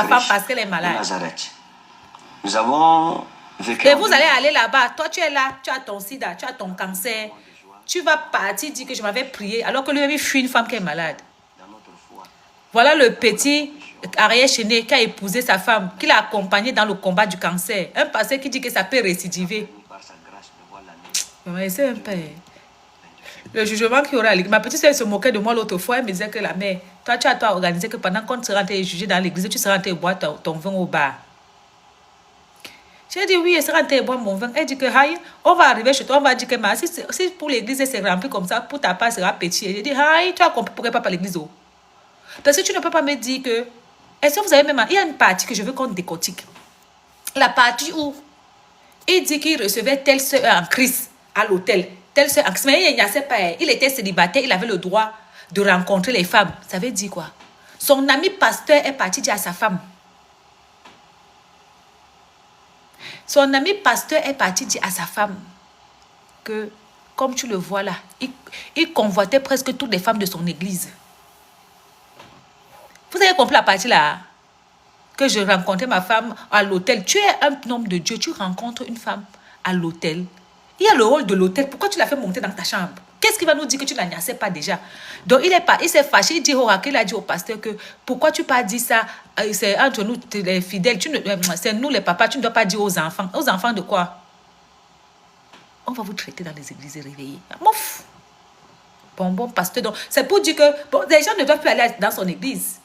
femme parce qu'elle est malade. Nazareth. Nous avons vécu. Et vous allez aller là-bas. Toi, tu es là, tu as ton sida, tu as ton cancer. Tu vas partir dire que je m'avais prié alors que lui-même fuit une femme qui est malade. Voilà le petit arrière-chaîné qui a épousé sa femme, qui l'a accompagné dans le combat du cancer. Un pasteur qui dit que ça peut récidiver. C'est un peu... Le jugement qu'il y aura à l'église. Ma petite soeur se moquait de moi l'autre fois. Elle me disait que la mère, toi, tu as toi organisé que pendant qu'on sera jugé dans l'église, tu seras en train de boire ton vin au bar. J'ai dit oui, elle sera en train de boire mon vin. Elle dit que aïe, on va arriver chez toi, on va dire que si pour l'église c'est rempli comme ça, pour ta part sera petit. J'ai dit aïe, tu as compris pourquoi pas l'église. Parce que tu ne peux pas me dire que. Est-ce que vous avez même. Il y a une partie que je veux qu'on décortique. La partie où il dit qu'il recevait telle soeur en crise à l'hôtel. Telle soeur en crise. Mais il était célibataire, il avait le droit de rencontrer les femmes. Ça veut dire quoi? Son ami pasteur est parti dire à sa femme. Son ami pasteur est parti dire à sa femme que, comme tu le vois là, il convoitait presque toutes les femmes de son église. Vous avez compris la partie là? Que je rencontrais ma femme à l'hôtel. Tu es un homme de Dieu, tu rencontres une femme à l'hôtel. Il y a le rôle de l'hôtel. Pourquoi tu l'as fait monter dans ta chambre? Qu'est-ce qui va nous dire que tu ne l'agnassais pas déjà? Donc il s'est fâché, il dit au raquel, il a dit au pasteur que pourquoi tu n'as pas dit ça? C'est entre nous les fidèles, c'est nous les papas, tu ne dois pas dire aux enfants. Aux enfants de quoi? On va vous traiter dans les églises réveillées. Mouf! Bon, pasteur. Donc, c'est pour dire que bon, les gens ne doivent plus aller dans son église.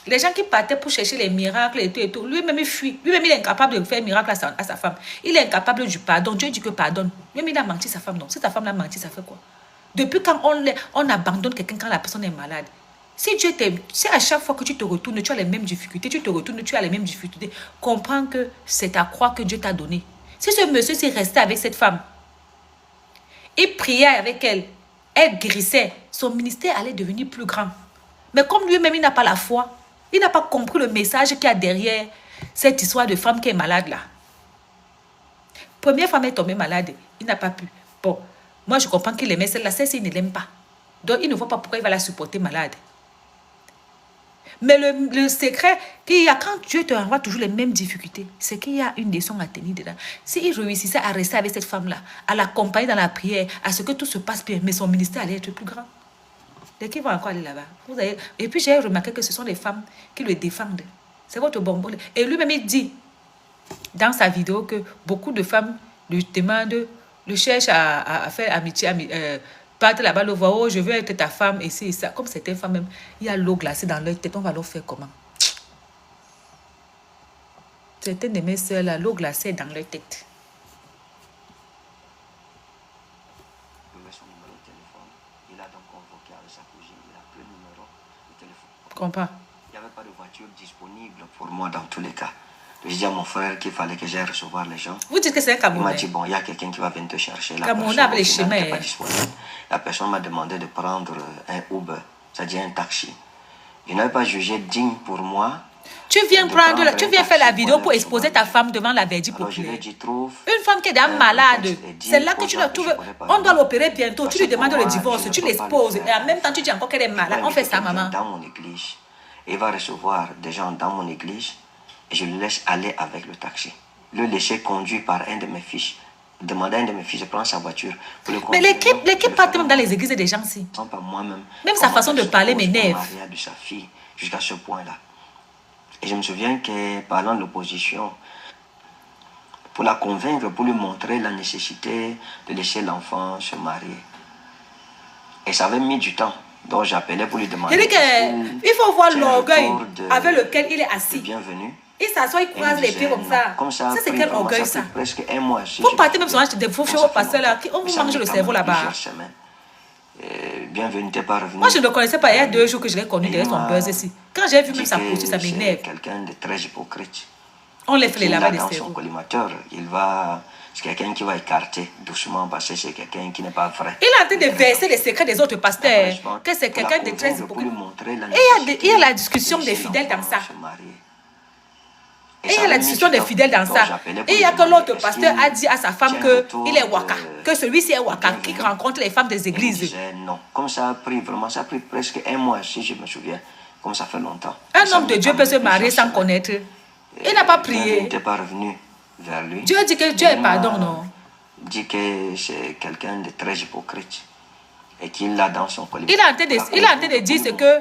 Les gens qui partaient pour chercher les miracles et tout, lui-même il fuit. Lui-même il est incapable de faire miracle à sa femme. Il est incapable du pardon. Dieu dit que pardonne. Lui-même il a menti sa femme. Non, si ta femme l'a menti, ça fait quoi? Depuis quand on abandonne quelqu'un quand la personne est malade? Si Dieu t'aime, si à chaque fois que tu te retournes, tu as les mêmes difficultés, tu te retournes, tu as les mêmes difficultés, comprends que c'est ta croix que Dieu t'a donnée. Si ce monsieur s'est resté avec cette femme, il priait avec elle, elle guérissait, son ministère allait devenir plus grand. Mais comme lui-même il n'a pas la foi, il n'a pas compris le message qu'il y a derrière cette histoire de femme qui est malade là. Première femme est tombée malade, il n'a pas pu. Bon, moi je comprends qu'il aimait celle-là, celle-ci il ne l'aime pas. Donc il ne voit pas pourquoi il va la supporter malade. Mais le secret qu'il y a quand Dieu te renvoie toujours les mêmes difficultés, c'est qu'il y a une leçon à tenir dedans. S'il réussissait à rester avec cette femme-là, à l'accompagner dans la prière, à ce que tout se passe bien, mais son ministère allait être plus grand. Et qui vont encore aller là-bas. Et puis j'ai remarqué que ce sont les femmes qui le défendent. C'est votre bonbon. Et lui-même il dit dans sa vidéo que beaucoup de femmes lui demandent, le cherchent à faire amitié, partent là-bas, le voient, oh je veux être ta femme, et c'est ça. Comme certaines femmes même, il y a l'eau glacée dans leur tête, on va leur faire comment? Certaines de mes soeurs là, l'eau glacée est dans leur tête. Comprends. Il n'y avait pas de voiture disponible pour moi dans tous les cas. J'ai dit à mon frère qu'il fallait que j'aille recevoir les gens. Vous dites que c'est un Camerounais. Il m'a dit, bon, il y a quelqu'un qui va venir te chercher. La Camerounais avec les chemins. Pas disponible. La personne m'a demandé de prendre un Uber, c'est-à-dire un taxi. Je n'avais pas jugé digne pour moi. Tu viens faire la vidéo pour exposer ta femme devant la verdict populaire. Une femme qui est déjà malade, c'est là que tu la trouves. On doit l'opérer bientôt. Tu lui demandes le divorce, tu l'exposes. Et en même temps, tu dis encore qu'elle est malade. On fait ça, maman. Dans mon église, il va recevoir des gens dans mon église et je le laisse aller avec le taxi. Le laisser conduire par un de mes fils. Demander à un de mes fils de prendre sa voiture pour le conduire. Mais l'équipe part même dans les églises des gens, si. Même sa façon de parler m'énerve. De sa fille jusqu'à ce point-là. Et je me souviens que parlant de l'opposition, pour la convaincre, pour lui montrer la nécessité de laisser l'enfant se marier. Et ça avait mis du temps. Donc j'appelais pour lui demander. Il faut voir l'orgueil avec lequel il est assis. Bienvenue. Il s'assoit, il croise les pieds comme ça. Ça, c'est quel orgueil ça? Presque un mois. Vous partez même sur des faux chevaux passés là. On vous mange le cerveau là-bas. Bienvenue, t'es pas revenu. Moi, je ne le connaissais pas. Il y a 2 jours que je l'ai connu derrière son buzz ici. Quand j'ai vu même sa posture, ça m'énerve. Quelqu'un de très hypocrite. On lève les lavas des cerveaux. Dans son collimateur, c'est quelqu'un qui va écarter doucement parce que c'est quelqu'un qui n'est pas vrai. Il est en train de verser les secrets des autres pasteurs. Que c'est quelqu'un de très hypocrite. Et il y a la discussion des fidèles dans ça. Et il y a la discussion des fidèles dans ça. Et il y a que l'autre pasteur a dit à sa femme qu'il est waka. Que celui-ci est waka, qui rencontre les femmes des églises. Non, comme ça a pris, vraiment, ça a pris presque un mois, si je me souviens. comme ça fait longtemps. Un homme de Dieu peut se marier sans connaître. Il n'a pas prié. Il n'était pas revenu vers lui. Dieu dit que Dieu est pardon, non? Dit que c'est quelqu'un de très hypocrite et qu'il l'a dans son collier. Il est en train de dire ce que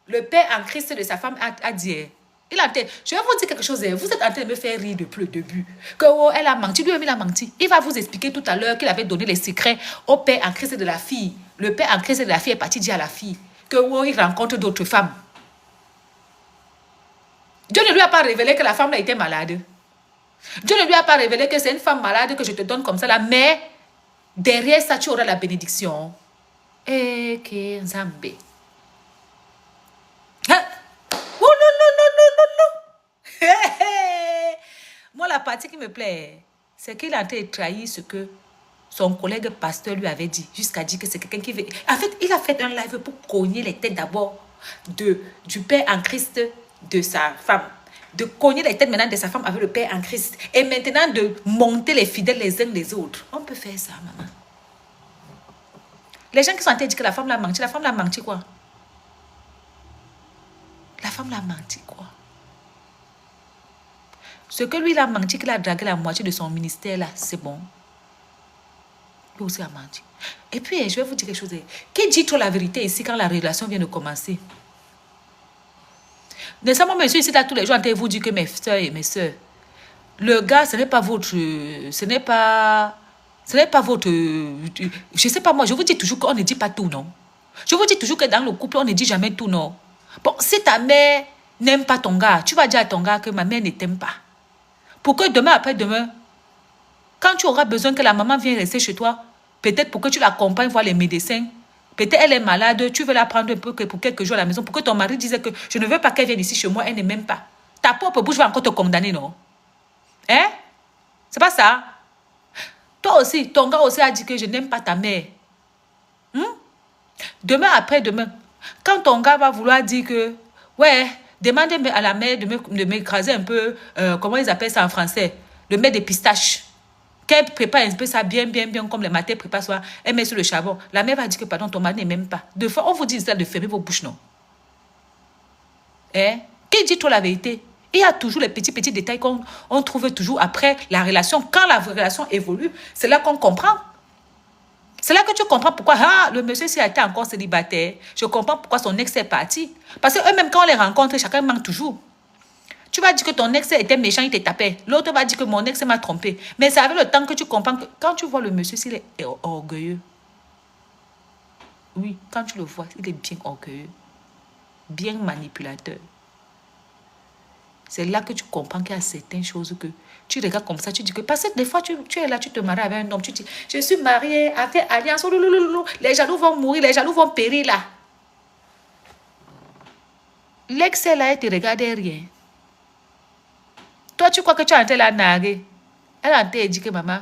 le père en Christ de sa femme a dit. Je vais vous dire quelque chose. Vous êtes en train de me faire rire depuis le début. Que oh, elle a menti. Lui-même, il a menti. Il va vous expliquer tout à l'heure qu'il avait donné les secrets au père en Christ de la fille. Le père en Christ de la fille est parti dire à la fille que oh, il rencontre d'autres femmes. Dieu ne lui a pas révélé que la femme a été malade. Dieu ne lui a pas révélé que c'est une femme malade que je te donne comme ça là. Mais derrière ça, tu auras la bénédiction. Et que Nzambe. Hein? Oh, non, non, non, non, non, non. Moi, la partie qui me plaît, c'est qu'il a été trahi ce que son collègue pasteur lui avait dit, jusqu'à dire que c'est quelqu'un qui veut... En fait, il a fait un live pour cogner les têtes d'abord du père en Christ de sa femme. De cogner les têtes maintenant de sa femme avec le père en Christ. Et maintenant de monter les fidèles les uns les autres. On peut faire ça, maman. Les gens qui sont en train de dire que la femme l'a menti quoi? La femme l'a menti quoi? Ce que lui, il a menti, qu'il a dragué la moitié de son ministère là, c'est bon. Lui aussi a menti. Et puis, je vais vous dire quelque chose. Qui dit trop la vérité ici quand la relation vient de commencer? Nécessairement, monsieur, ici, là, tous les jours, en train de vous dire que mes soeurs et mes soeurs, le gars, ce n'est pas votre... Ce n'est pas votre... Je ne sais pas, moi, je vous dis toujours qu'on ne dit pas tout, non? Je vous dis toujours que dans le couple, on ne dit jamais tout, non? Bon, si ta mère n'aime pas ton gars, tu vas dire à ton gars que ma mère ne t'aime pas. Pour que demain, après-demain, quand tu auras besoin que la maman vienne rester chez toi, peut-être pour que tu l'accompagnes voir les médecins, peut-être elle est malade, tu veux la prendre un peu pour quelques jours à la maison, pour que ton mari dise que je ne veux pas qu'elle vienne ici chez moi, elle ne m'aime pas. Ta propre bouche va encore te condamner, non? Hein? C'est pas ça? Toi aussi, ton gars aussi a dit que je n'aime pas ta mère. Demain, après-demain, quand ton gars va vouloir dire que, ouais, demandez à la mère de m'écraser un peu, comment ils appellent ça en français, le mets des pistaches. Qu'elle prépare un peu ça bien, comme les matins préparent ça, elle met sur le charbon. La mère va dire que, pardon, ton mari n'aime pas. Deux fois, on vous dit ça de fermer vos bouches, non? Hein? Qui dit trop la vérité? Il y a toujours les petits détails qu'on trouve toujours après la relation. Quand la relation évolue, c'est là qu'on comprend. C'est là que tu comprends pourquoi le monsieur s'il a été encore célibataire. Je comprends pourquoi son ex est parti. Parce qu'eux-mêmes, quand on les rencontre, chacun manque toujours. Tu vas dire que ton ex était méchant, il te tapait. L'autre va dire que mon ex m'a trompé. Mais c'est avec le temps que tu comprends que quand tu vois le monsieur, s'il est orgueilleux. Oui, quand tu le vois, il est bien orgueilleux. Bien manipulateur. C'est là que tu comprends qu'il y a certaines choses que tu regardes comme ça, tu dis que... Parce que des fois, tu es là, tu te maries avec un homme, tu dis, je suis mariée, avec alliance, les jaloux vont mourir, les jaloux vont périr là. L'ex est là, elle te regarde rien. Toi, tu crois que tu es en train de la narguer. Elle est en train de dire que maman,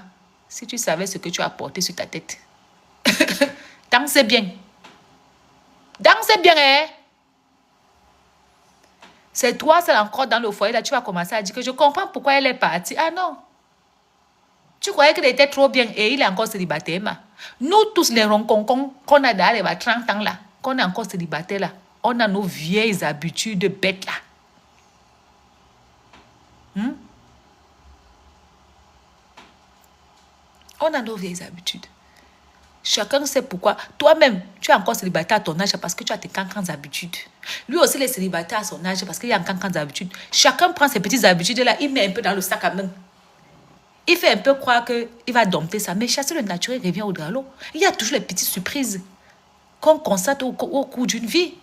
si tu savais ce que tu as porté sur ta tête. Dansez bien. Dansez bien, hein? C'est toi, c'est encore dans le foyer, là, tu vas commencer à dire que je comprends pourquoi elle est partie. Ah non. Tu croyais qu'il était trop bien et il est encore célibataire, ma. Nous tous, les ronconcons qu'on a dans les 30 ans, là, qu'on est encore célibataire, là, on a nos vieilles habitudes bêtes, là. On a nos vieilles habitudes. Chacun sait pourquoi. Toi-même, tu es encore célibataire à ton âge parce que tu as tes cancans habitudes. Lui aussi, il est célibataire à son âge parce qu'il y a un cancans habitudes. Chacun prend ses petites habitudes-là, il met un peu dans le sac à main. Il fait un peu croire qu'il va dompter ça. Mais chasser le naturel revient au galop. Il y a toujours les petites surprises qu'on constate au cours d'une vie.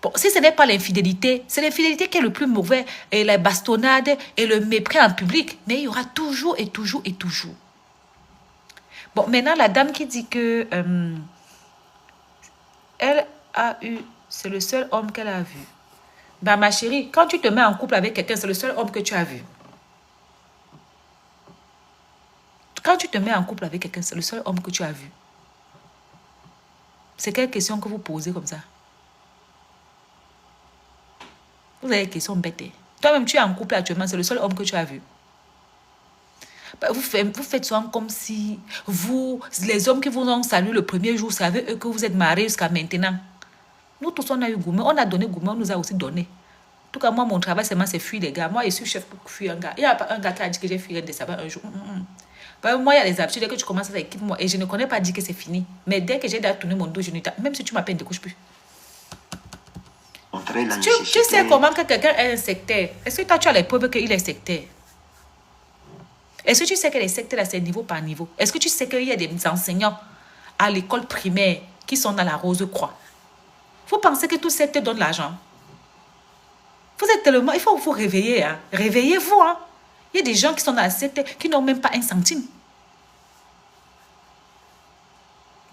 Bon, si ce n'est pas l'infidélité, c'est l'infidélité qui est le plus mauvais. Et la bastonnade et le mépris en public. Mais il y aura toujours et toujours et toujours. Bon, maintenant, la dame qui dit que elle a eu, c'est le seul homme qu'elle a vu. Ben, ma chérie, quand tu te mets en couple avec quelqu'un, c'est le seul homme que tu as vu. Quand tu te mets en couple avec quelqu'un, c'est le seul homme que tu as vu. C'est quelle question que vous posez comme ça? Vous avez des questions bêtes. Toi-même, tu es en couple actuellement, c'est le seul homme que tu as vu. Vous faites souvent comme si vous, les hommes qui vous ont salué le premier jour, savez eux que vous êtes mariés jusqu'à maintenant. Nous tous, on a eu gourmet. On a donné gourmet, on nous a aussi donné. En tout cas, moi, mon travail, c'est fuir les gars. Moi, je suis chef pour fuir un gars. Il n'y a pas un gars qui a dit que j'ai fui des sabbats un jour. Moi, il y a les habitudes. Dès que tu commences avec moi, et je ne connais pas dire que c'est fini. Mais dès que j'ai tourné mon dos, je ne même si tu m'appelles, ne découche plus. Tu sais comment que quelqu'un est un sectaire? Est-ce que toi, tu as les preuves qu'il est sectaire? Est-ce que tu sais que les sectes, là, c'est niveau par niveau? Est-ce que tu sais qu'il y a des enseignants à l'école primaire qui sont dans la Rose-Croix? Il faut penser que tout secte donne l'argent. Vous êtes tellement... Il faut vous réveiller. Hein. Réveillez-vous. Hein. Il y a des gens qui sont dans la secte qui n'ont même pas un centime.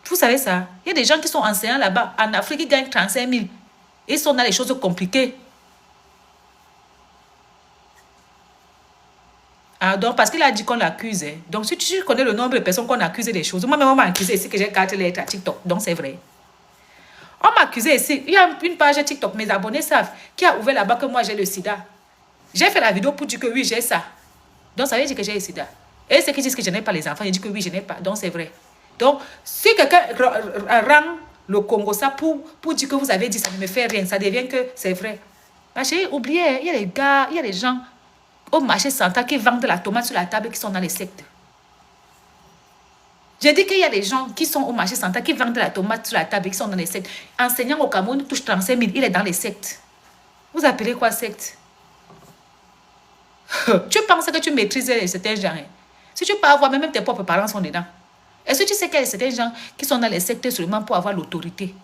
Vous savez ça? Il y a des gens qui sont enseignants là-bas. En Afrique, ils gagnent 35 000. Ils sont dans les choses compliquées. Ah, donc, parce qu'il a dit qu'on l'accuse. Hein. Donc, si tu connais le nombre de personnes qu'on accuse des choses, moi-même, on m'a accusé ici que j'ai 4 lettres à TikTok. Donc, c'est vrai. On m'a accusé ici. Il y a une page TikTok, mes abonnés savent, qui a ouvert là-bas que moi, j'ai le sida. J'ai fait la vidéo pour dire que oui, j'ai ça. Donc, ça veut dire que j'ai le sida. Et ceux qui disent que je n'ai pas les enfants, ils disent que oui, je n'ai pas. Donc, c'est vrai. Donc, si quelqu'un rend le Congo ça pour dire que vous avez dit ça ne me fait rien, ça devient que c'est vrai. J'ai oublié, il y a des gars, il y a des gens au marché central qui vendent de la tomate sur la table qui sont dans les sectes. J'ai dit qu'il y a des gens qui sont au marché central qui vendent de la tomate sur la table et qui sont dans les sectes. Enseignant au Cameroun touche 35 000, il est dans les sectes. Vous appelez quoi secte? Tu penses que tu maîtrises certains gens. Hein? Si tu peux avoir, même tes propres parents sont dedans. Est-ce que tu sais qu'il y a certains gens qui sont dans les sectes seulement pour avoir l'autorité?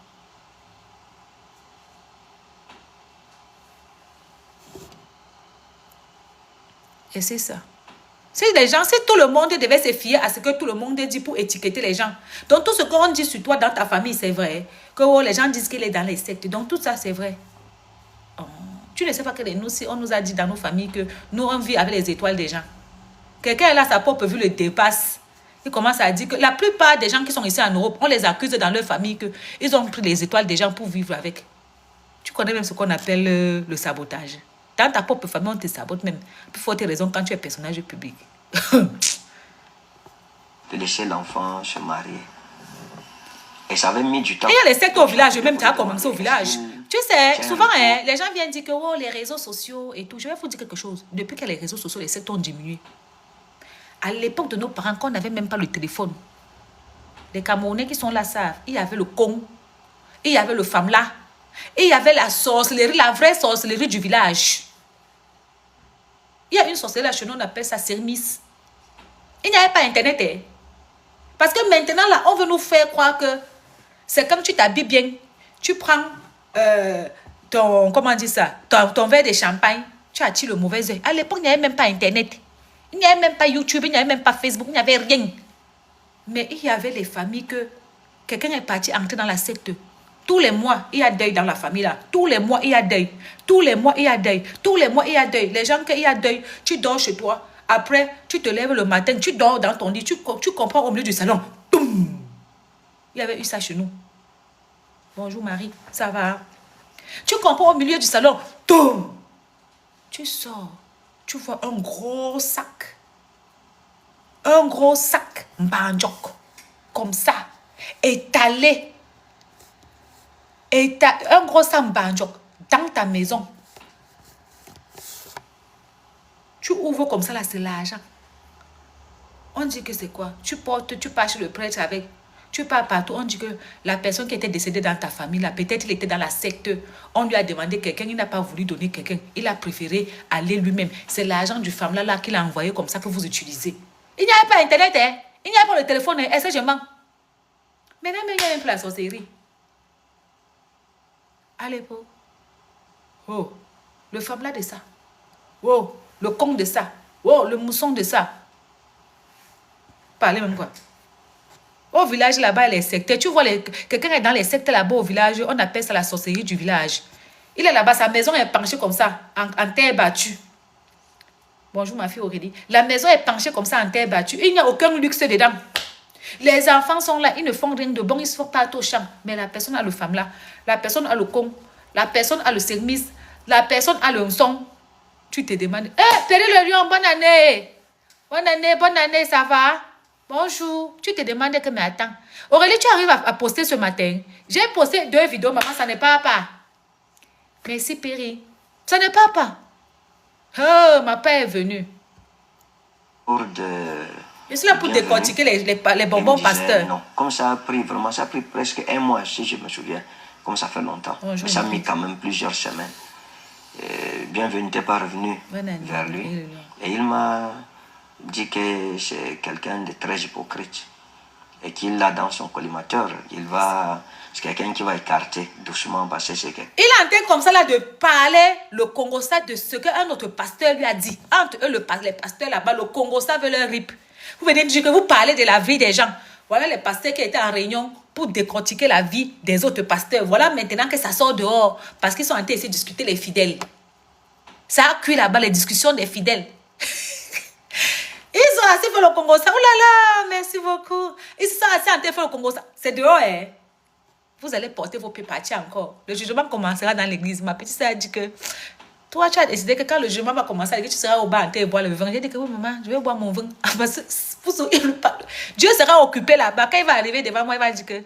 Et c'est ça. Si tout le monde devait se fier à ce que tout le monde dit pour étiqueter les gens. Donc tout ce qu'on dit sur toi dans ta famille, c'est vrai. Que les gens disent qu'il est dans les sectes. Donc tout ça, c'est vrai. Oh, tu ne sais pas que nous, si on nous a dit dans nos familles que nous, on vit avec les étoiles des gens. Quelqu'un là, sa propre vue le dépasse. Il commence à dire que la plupart des gens qui sont ici en Europe, on les accuse dans leur famille qu'ils ont pris les étoiles des gens pour vivre avec. Tu connais même ce qu'on appelle le sabotage. Dans ta propre famille, on te sabote même. Pour forte raison quand tu es personnage public. De laisser l'enfant se marier. Et ça avait mis du temps. Et il y a les sectes au village, même tu as commencé au village. Tu sais, souvent, les gens viennent dire que oh, les réseaux sociaux et tout. Je vais vous dire quelque chose. Depuis que les réseaux sociaux, les sectes ont diminué. À l'époque de nos parents, quand on n'avait même pas le téléphone, les Camerounais qui sont là savent, il y avait le Kong, il y avait le Famla, et il y avait la sorcellerie, la vraie sorcellerie du village. Il y a une sorcellerie là chez nous, on appelle ça Sermis. Il n'y avait pas Internet. Hein? Parce que maintenant, là, on veut nous faire croire que c'est comme tu t'habilles bien. Tu prends comment dire ça, ton verre de champagne, tu attires le mauvais œil. À l'époque, il n'y avait même pas Internet. Il n'y avait même pas YouTube, il n'y avait même pas Facebook, il n'y avait rien. Mais il y avait les familles que quelqu'un est parti entrer dans la secte. Tous les mois, il y a deuil dans la famille là. Tous les mois, il y a deuil. Tous les mois, il y a deuil. Tous les mois, il y a deuil. Les gens qu'il y a deuil, tu dors chez toi. Après, tu te lèves le matin, tu dors dans ton lit, tu comprends au milieu du salon. Toum! Il y avait eu ça chez nous. Bonjour Marie, ça va? Tu comprends au milieu du salon. Toum! Tu sors. Tu vois un gros sac. Un gros sac. Mbandjok. Comme ça. Étalé. Un gros sac mbandjok. Dans ta maison. Tu ouvres comme ça là, c'est l'argent. On dit que c'est quoi? Tu pars chez le prêtre avec. Tu pars partout. On dit que la personne qui était décédée dans ta famille, là, peut-être il était dans la secte. On lui a demandé quelqu'un, il n'a pas voulu donner quelqu'un. Il a préféré aller lui-même. C'est l'argent du femme là qu'il a envoyé comme ça que vous utilisez. Il n'y avait pas Internet, hein? Il n'y avait pas le téléphone, hein? Est-ce que je mens? Maintenant, il y a même plus la sorcellerie. À l'époque. Oh, le femme là de ça. Oh, le con de ça. Oh, le mousson de ça. Parlez même quoi. Au village là-bas, les sectes. Tu vois, quelqu'un est dans les sectes là-bas au village. On appelle ça la sorcellerie du village. Il est là-bas, sa maison est penchée comme ça, en terre battue. Bonjour ma fille Aurélie. La maison est penchée comme ça, en terre battue. Il n'y a aucun luxe dedans. Les enfants sont là, ils ne font rien de bon, ils se font partout au champ. Mais la personne a le femme là. La personne a le con. La personne a le service. La personne a le son. Tu te demandes, Péri le lion, bonne année. Bonne année, ça va? Bonjour. Tu te demandes que, mais attends. Aurélie, tu arrives à poster ce matin. J'ai posté 2 vidéos, maman, ça n'est pas. Merci, Péri. Ça n'est pas. Oh, ma père est venue. Je suis là pour décortiquer les bonbons pasteurs. Non, comme ça a pris vraiment, ça a pris presque 1 mois, si je me souviens, comme ça fait longtemps. Bonjour, mais ça a mis quand même plusieurs semaines. Bienvenue n'était pas revenu vers lui. Et il m'a dit que c'est quelqu'un de très hypocrite. Et qu'il a dans son collimateur, c'est quelqu'un qui va écarter doucement parce que c'est quelqu'un. Il est en train comme ça là de parler le Congossa de ce qu'un autre pasteur lui a dit. Entre eux, les pasteurs là-bas, le Congossa veut leur rip. Vous venez de dire que vous parlez de la vie des gens. Voilà les pasteurs qui étaient en réunion pour décortiquer la vie des autres pasteurs. Voilà maintenant que ça sort dehors parce qu'ils sont en train de discuter les fidèles. Ça a cuit là-bas les discussions des fidèles. Ils sont assis pour le Congo. Oh là là, merci beaucoup. Ils sont assis en train de faire le Congo. C'est dehors, hein. Vous allez porter vos pieds partis encore. Le jugement commencera dans l'église. Ma petite sœur a dit que toi, tu as décidé que quand le jugement va commencer, tu seras au bar en train de boire le vin. J'ai dit que oui, maman, je vais boire mon vin. Parce que Dieu sera occupé là-bas. Quand il va arriver devant moi, il va dire que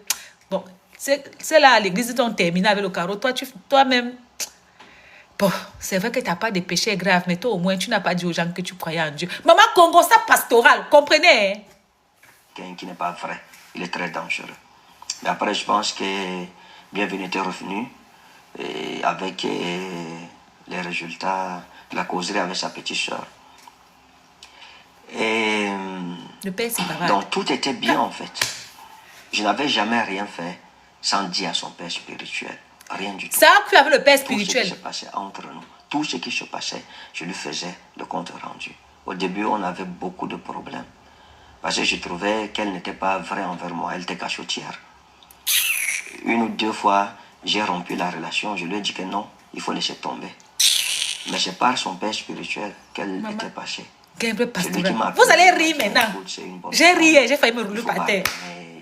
bon, c'est là à l'église, ils ont terminé avec le carreau. Toi-même. Bon, c'est vrai que tu n'as pas de péché grave, mais toi au moins, tu n'as pas dit aux gens que tu croyais en Dieu. Maman Congo, ça pastoral, comprenez? Hein? Quelqu'un qui n'est pas vrai, il est très dangereux. Mais après, je pense que Bienvenue était revenu et avec les résultats de la causerie avec sa petite soeur. Et le père, c'est pas vrai. Donc tout était bien en fait. Je n'avais jamais rien fait sans dire à son père spirituel. Rien du tout. Ça a cru avec le père spirituel. Tout ce qui se passait entre nous, tout ce qui se passait, je lui faisais le compte rendu. Au début, on avait beaucoup de problèmes. Parce que je trouvais qu'elle n'était pas vraie envers moi, elle était cachotière. 1 ou 2 fois, j'ai rompu la relation, je lui ai dit que non, il faut laisser tomber. Mais c'est par son père spirituel qu'elle était passée. Vous allez rire maintenant. J'ai ri, j'ai failli me rouler par terre.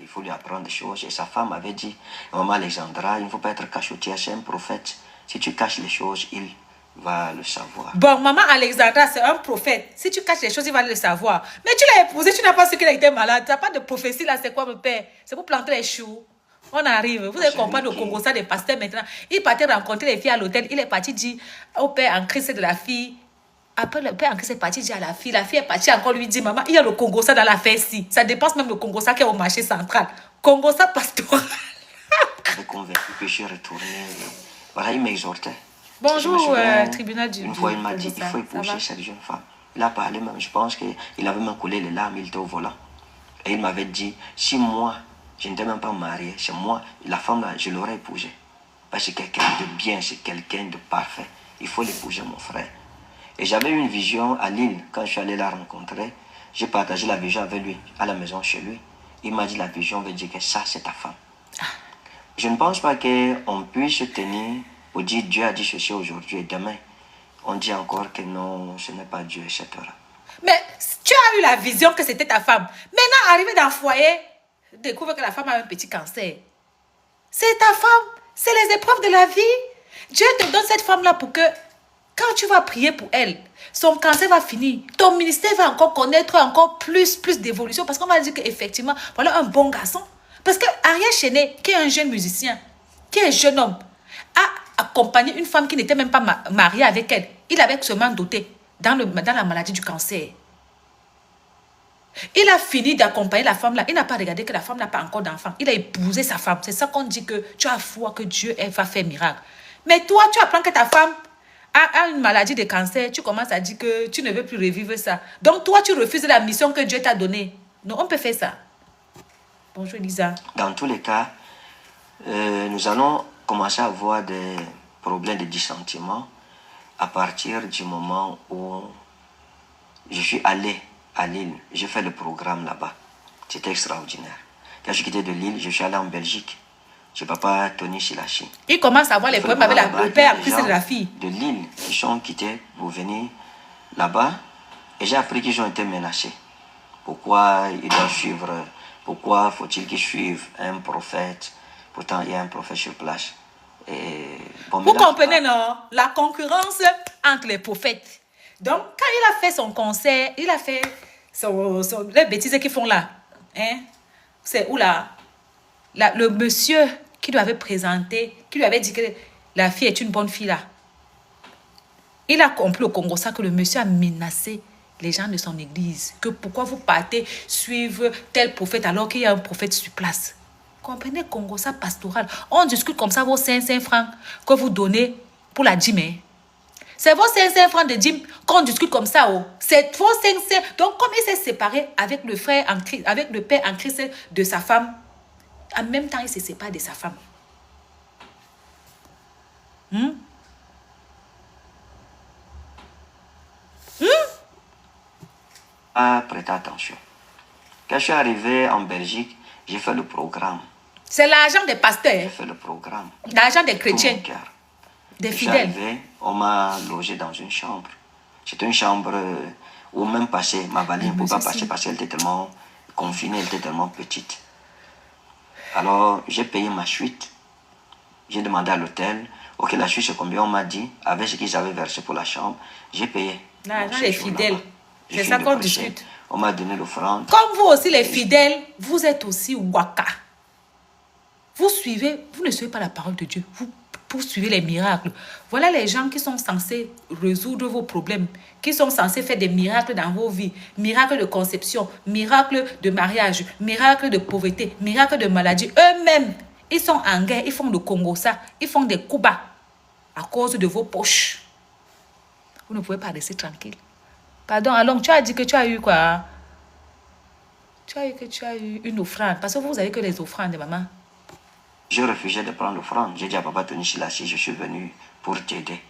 Il faut lui apprendre des choses. Et sa femme avait dit, maman Alexandra, il ne faut pas être cachotière, c'est un prophète. Si tu caches les choses, il va le savoir. Bon, maman Alexandra, c'est un prophète. Si tu caches les choses, il va le savoir. Mais tu l'as épousé, tu n'as pas su qu'il a été malade. Tu n'as pas de prophétie là, c'est quoi, mon père? C'est pour planter les choux. On arrive. Vous allez comprendre au Congo, ça des pasteurs maintenant. Il partait rencontrer les filles à l'hôtel. Il est parti dire au père en Christ de la fille. Après, le père en Christ est parti dire à la fille. La fille est partie encore lui dire, maman, il y a le Congo ça dans la fête-ci. Ça dépasse même le Congo ça qui est au marché central. Congo ça pastoral. J'avais convaincu que je suis retourné. Voilà, il m'exhortait. Bonjour, tribunal du... Une fois, il m'a dit, il faut épouser cette jeune femme. Il a parlé même, je pense qu'il avait même coulé les larmes, il était au volant. Et il m'avait dit, si moi, je n'étais même pas marié, c'est moi, la femme là, je l'aurais épousée. Parce que c'est quelqu'un de bien, c'est quelqu'un de parfait. Il faut l'épouser, mon frère. Et j'avais eu une vision à Lille, quand je suis allé la rencontrer. J'ai partagé la vision avec lui, à la maison chez lui. Il m'a dit, la vision veut dire que ça, c'est ta femme. Je ne pense pas qu'on puisse se tenir pour dire Dieu a dit ceci aujourd'hui et demain. On dit encore que non, ce n'est pas Dieu, etc. Mais tu as eu la vision que c'était ta femme. Maintenant, arrivé dans le foyer, découvre que la femme a un petit cancer. C'est ta femme. C'est les épreuves de la vie. Dieu te donne cette femme-là pour que, quand tu vas prier pour elle, son cancer va finir. Ton ministère va encore connaître encore plus d'évolution. Parce qu'on va dire qu'effectivement, voilà un bon garçon. Parce que Ariel Chenet, qui est un jeune musicien, qui est un jeune homme, a accompagné une femme qui n'était même pas mariée avec elle. Il avait seulement doté dans la maladie du cancer. Il a fini d'accompagner la femme là. Il n'a pas regardé que la femme n'a pas encore d'enfant. Il a épousé sa femme. C'est ça qu'on dit que tu as foi que Dieu va faire miracle. Mais toi, tu apprends que ta femme a une maladie de cancer. Tu commences à dire que tu ne veux plus revivre ça. Donc toi, tu refuses la mission que Dieu t'a donnée. Non, on peut faire ça. Bonjour Lisa. Dans tous les cas, nous allons commencer à avoir des problèmes de dissentiment à partir du moment où je suis allé à Lille. J'ai fait le programme là-bas. C'était extraordinaire. Quand je quittais de Lille, je suis allé en Belgique. Chez papa Tony Silachi. Il commence à avoir les problèmes avec le père plus de la fille. De Lille qui sont quittés pour venir là-bas. Et j'ai appris qu'ils ont été menacés. Pourquoi ils doivent suivre? Pourquoi faut-il qu'ils suivent un prophète? Pourtant, il y a un prophète sur place. Et bon, vous comprenez, non? La concurrence entre les prophètes. Donc, quand il a fait son concert, il a fait les bêtises qu'ils font là. Hein? C'est où là? Le monsieur qui lui avait présenté, qui lui avait dit que la fille est une bonne fille là. Il a compris au Congo ça que le monsieur a menacé les gens de son église. Que pourquoi vous partez suivre tel prophète alors qu'il y a un prophète sur place. Comprenez Congo ça pastoral. On discute comme ça vos 500 francs que vous donnez pour la dîme. Hein. C'est vos 500 francs de dîme qu'on discute comme ça. Oh. C'est vos 500. Donc comme il s'est séparé avec le frère en Christ, avec le père en Christ de sa femme, en même temps il se sépare de sa femme. Pas prêter attention. Quand je suis arrivé en Belgique, j'ai fait le programme. C'est l'argent des pasteurs. J'ai fait le programme. L'argent des Tout chrétiens. mon cœur. Des Je suis fidèles. arrivé, on m'a logé dans une chambre. C'était une chambre où même passer ma valise ne pouvait pas passer parce qu'elle était tellement confinée, elle était tellement petite. Alors j'ai payé ma suite. J'ai demandé à l'hôtel, ok, la suite c'est combien? On m'a dit, avec ce qu'ils avaient versé pour la chambre, j'ai payé. L'argent des fidèles. C'est ça qu'on discute. On m'a donné l'offrande. Comme vous aussi, les fidèles, vous êtes aussi waka. Vous suivez, vous ne suivez pas la parole de Dieu. Vous suivez les miracles. Voilà les gens qui sont censés résoudre vos problèmes, qui sont censés faire des miracles dans vos vies. Miracles de conception, miracles de mariage, miracles de pauvreté, miracles de maladie. Eux-mêmes, ils sont en guerre, ils font le Congo ça, ils font des coups bas à cause de vos poches. Vous ne pouvez pas rester tranquille. Pardon, alors tu as dit que tu as eu quoi? Tu as eu une offrande. Parce que vous avez que les offrandes, maman. Je refusais de prendre l'offrande. J'ai dit à papa Tony Chilassi, je suis venu pour t'aider.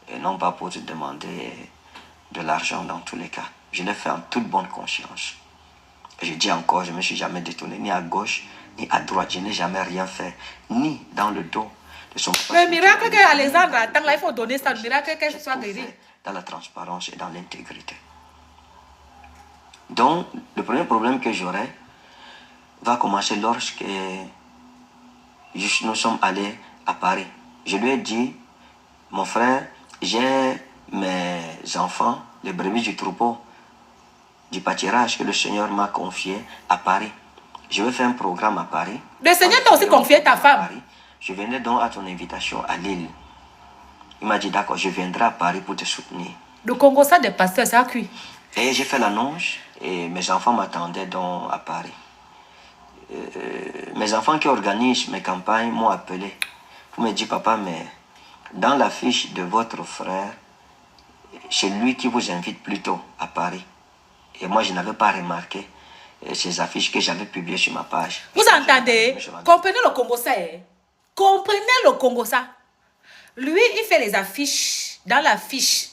Et non pas pour te demander de l'argent dans tous les cas. Je l'ai fait en toute bonne conscience. Et je dis encore, je ne me suis jamais détourné ni à gauche ni à droite. Je n'ai jamais rien fait, ni dans le dos de son papa. Le miracle qu'Alexandre attend, là, il faut donner ça. Le miracle qu'elle soit guérie. Dans la transparence et dans l'intégrité. Donc, le premier problème que j'aurai va commencer lorsque nous sommes allés à Paris. Je lui ai dit, mon frère, j'ai mes enfants, les brebis du troupeau, du pâturage que le Seigneur m'a confié à Paris. Je vais faire un programme à Paris. Le Seigneur t'a aussi confié ta femme. Je venais donc à ton invitation à Lille. Il m'a dit, d'accord, je viendrai à Paris pour te soutenir. Le Congo, ça des pasteurs, ça a cuit. Et j'ai fait l'annonce et mes enfants m'attendaient donc à Paris. Mes enfants qui organisent mes campagnes m'ont appelé pour me dire, papa, mais dans la fiche de votre frère, c'est lui qui vous invite plutôt à Paris. Et moi, je n'avais pas remarqué ces affiches que j'avais publiées sur ma page. Vous entendez? Comprenez le Congo ça. Hein? Comprenez le Congo ça. Lui, il fait les affiches. Dans l'affiche,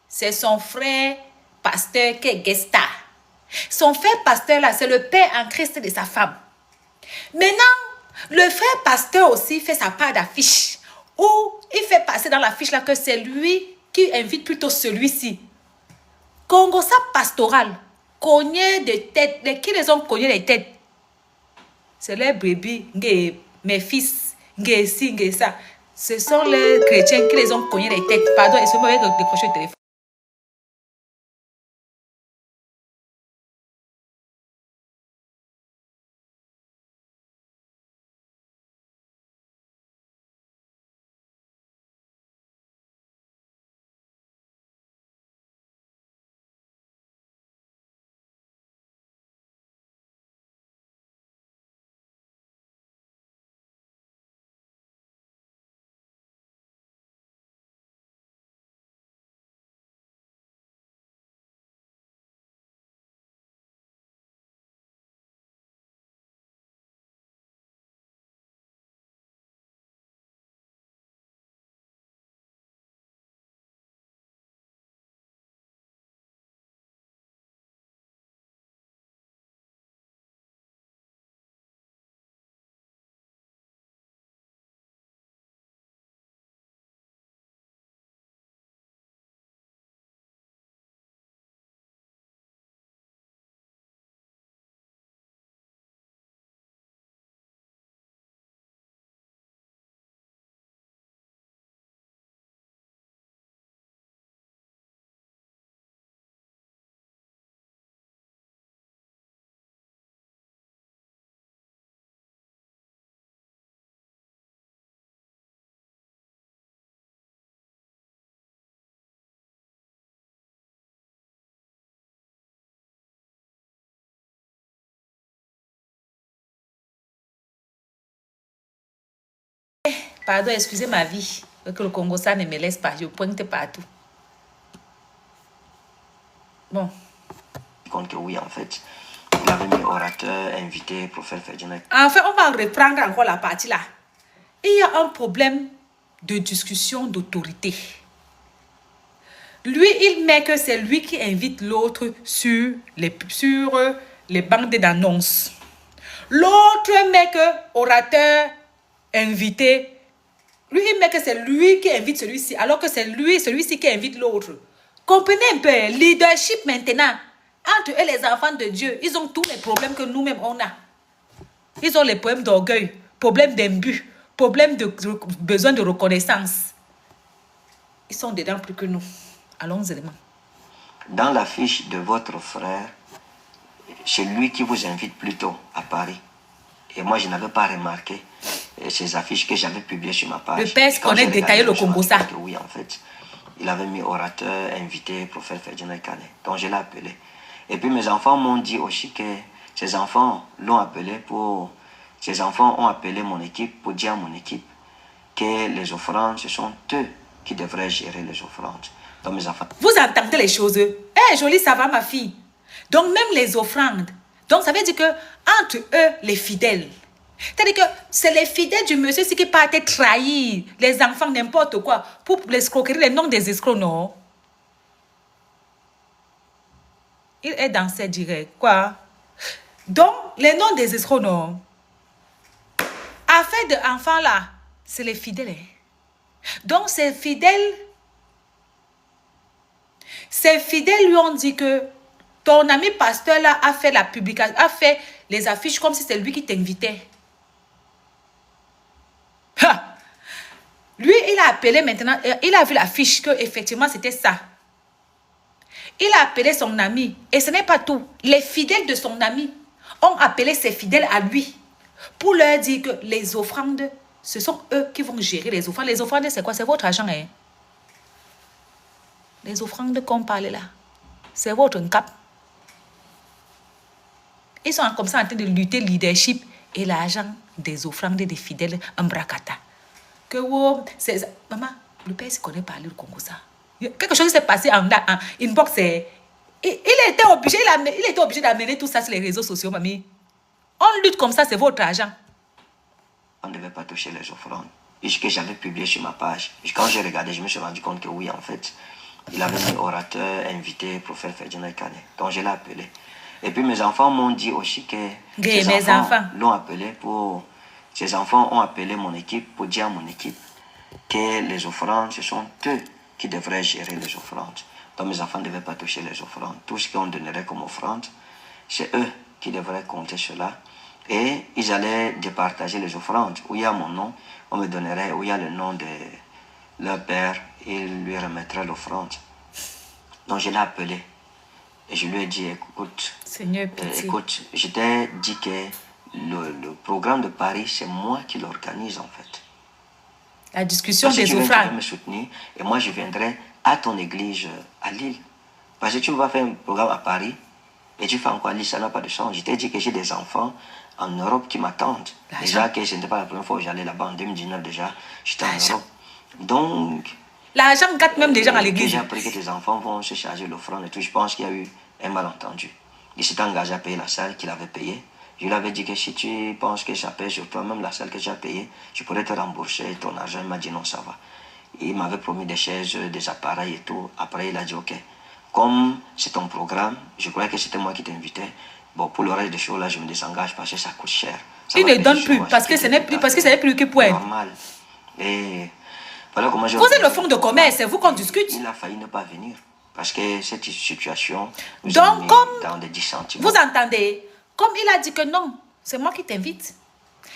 c'est son frère pasteur qui est guest star. Son frère pasteur là, c'est le père en Christ de sa femme. Maintenant, le frère pasteur aussi fait sa part d'affiche. Où il fait passer dans l'affiche là que c'est lui qui invite plutôt celui-ci. Congo ça pastoral. Cogner des têtes. Qui les ont cogné les têtes? C'est les brebis, mes fils, ça. Ce sont les chrétiens qui les ont cogné les têtes. Pardon, excusez-moi, je vais décrocher le téléphone. Pardon, excusez ma vie. Que le Congo, ça ne me laisse pas. Je pointe partout. Bon. Compte que oui, en fait, il avait mis orateur, invité, prophète Ferdinand. Enfin, on va reprendre encore la partie là. Il y a un problème de discussion d'autorité. Lui, il met que c'est lui qui invite l'autre sur les banques d'annonces. L'autre met que orateur, invité. Lui, il met que c'est lui qui invite celui-ci, alors que c'est lui, celui-ci qui invite l'autre. Comprenez un peu, leadership maintenant. Entre eux, les enfants de Dieu, ils ont tous les problèmes que nous-mêmes on a. Ils ont les problèmes d'orgueil, problèmes d'imbus, problèmes de besoin de reconnaissance. Ils sont dedans plus que nous. Allons-y. Dans la fiche de votre frère, c'est lui qui vous invite plutôt à Paris. Et moi, je n'avais pas remarqué ces affiches que j'avais publiées sur ma page. Le père connaît détaillé le Congo ça. Oui, en fait, il avait mis orateur, invité, prophète Ferdinand Canet. Donc, je l'ai appelé. Et puis, mes enfants m'ont dit aussi que ces enfants l'ont appelé pour... Ces enfants ont appelé mon équipe pour dire à mon équipe que les offrandes, ce sont eux qui devraient gérer les offrandes. Donc, mes enfants... Vous entendez les choses? Eh, jolie, ça va, ma fille. Donc, même les offrandes. Donc, ça veut dire que entre eux, les fidèles. C'est-à-dire que c'est les fidèles du monsieur qui partent trahir les enfants, n'importe quoi, pour les escroqueries, les noms des escrocs, non? Il est dans ces directs. Quoi? Donc, les noms des escrocs, non? Affaire de enfants là, c'est les fidèles. Hein? Donc, ces fidèles lui ont dit que ton ami pasteur là a fait la publication, a fait les affiches comme si c'est lui qui t'invitait. Lui, il a appelé maintenant, il a vu l'affiche que effectivement c'était ça. Il a appelé son ami. Et ce n'est pas tout. Les fidèles de son ami ont appelé ses fidèles à lui pour leur dire que les offrandes, ce sont eux qui vont gérer les offrandes. Les offrandes, c'est quoi? C'est votre argent. Hein? Les offrandes qu'on parle là, c'est votre cap. Ils sont comme ça en train de lutter leadership et l'argent des offrandes des fidèles en bracata. Que wow, c'est... Maman, le père se connaît parler le Congo ça. Quelque chose s'est passé en inbox. Il était obligé d'amener tout ça sur les réseaux sociaux, mamie. On lutte comme ça, c'est votre argent. On ne devait pas toucher les offrandes. Et ce que j'avais publié sur ma page, quand j'ai regardé, je me suis rendu compte que oui, en fait, il avait mis orateur, invité, prophète Ferdinand Canet. Donc je l'ai appelé. Et puis mes enfants m'ont dit aussi que ces enfants l'ont appelé pour... Ces enfants ont appelé mon équipe pour dire à mon équipe que les offrandes, ce sont eux qui devraient gérer les offrandes. Donc mes enfants ne devaient pas toucher les offrandes. Tout ce qu'on donnerait comme offrande, c'est eux qui devraient compter cela. Et ils allaient départager les offrandes. Où il y a mon nom, on me donnerait, où il y a le nom de leur père, il lui remettrait l'offrande. Donc je l'ai appelé. Et je lui ai dit, écoute, Seigneur, écoute, je t'ai dit que le programme de Paris, c'est moi qui l'organise en fait. La discussion parce des offrandes. Tu vas offrandes. me soutenir et moi je viendrai à ton église à Lille. Parce que tu vas faire un programme à Paris et tu fais encore à Lille, ça n'a pas de sens. Je t'ai dit que j'ai des enfants en Europe qui m'attendent. Déjà que ce n'était pas la première fois que j'allais là-bas en 2019 déjà, j'étais en Europe. Donc... L'argent gâte même des gens à l'église. J'ai appris que tes enfants vont se charger l'offrande et tout. Je pense qu'il y a eu un malentendu. Il s'est engagé à payer la salle qu'il avait payée. Je lui avais dit que si tu penses que ça pèse sur toi, même la salle que tu as payée, je pourrais te rembourser ton argent. Il m'a dit non, ça va. Il m'avait promis des chaises, des appareils et tout. Après, il a dit ok. Comme c'est ton programme, je croyais que c'était moi qui t'invitais. Bon, pour le reste des choses là, je me désengage parce que ça coûte cher. Ça il ne donne plus parce que ce n'est plus que point. Normal. Et voilà comment je... Vous êtes le fonds de commerce, c'est vous qu'on discute. Il a failli ne pas venir. Parce que cette situation nous donc, a mis comme dans des dissentiments. Vous entendez? Comme il a dit que non, c'est moi qui t'invite.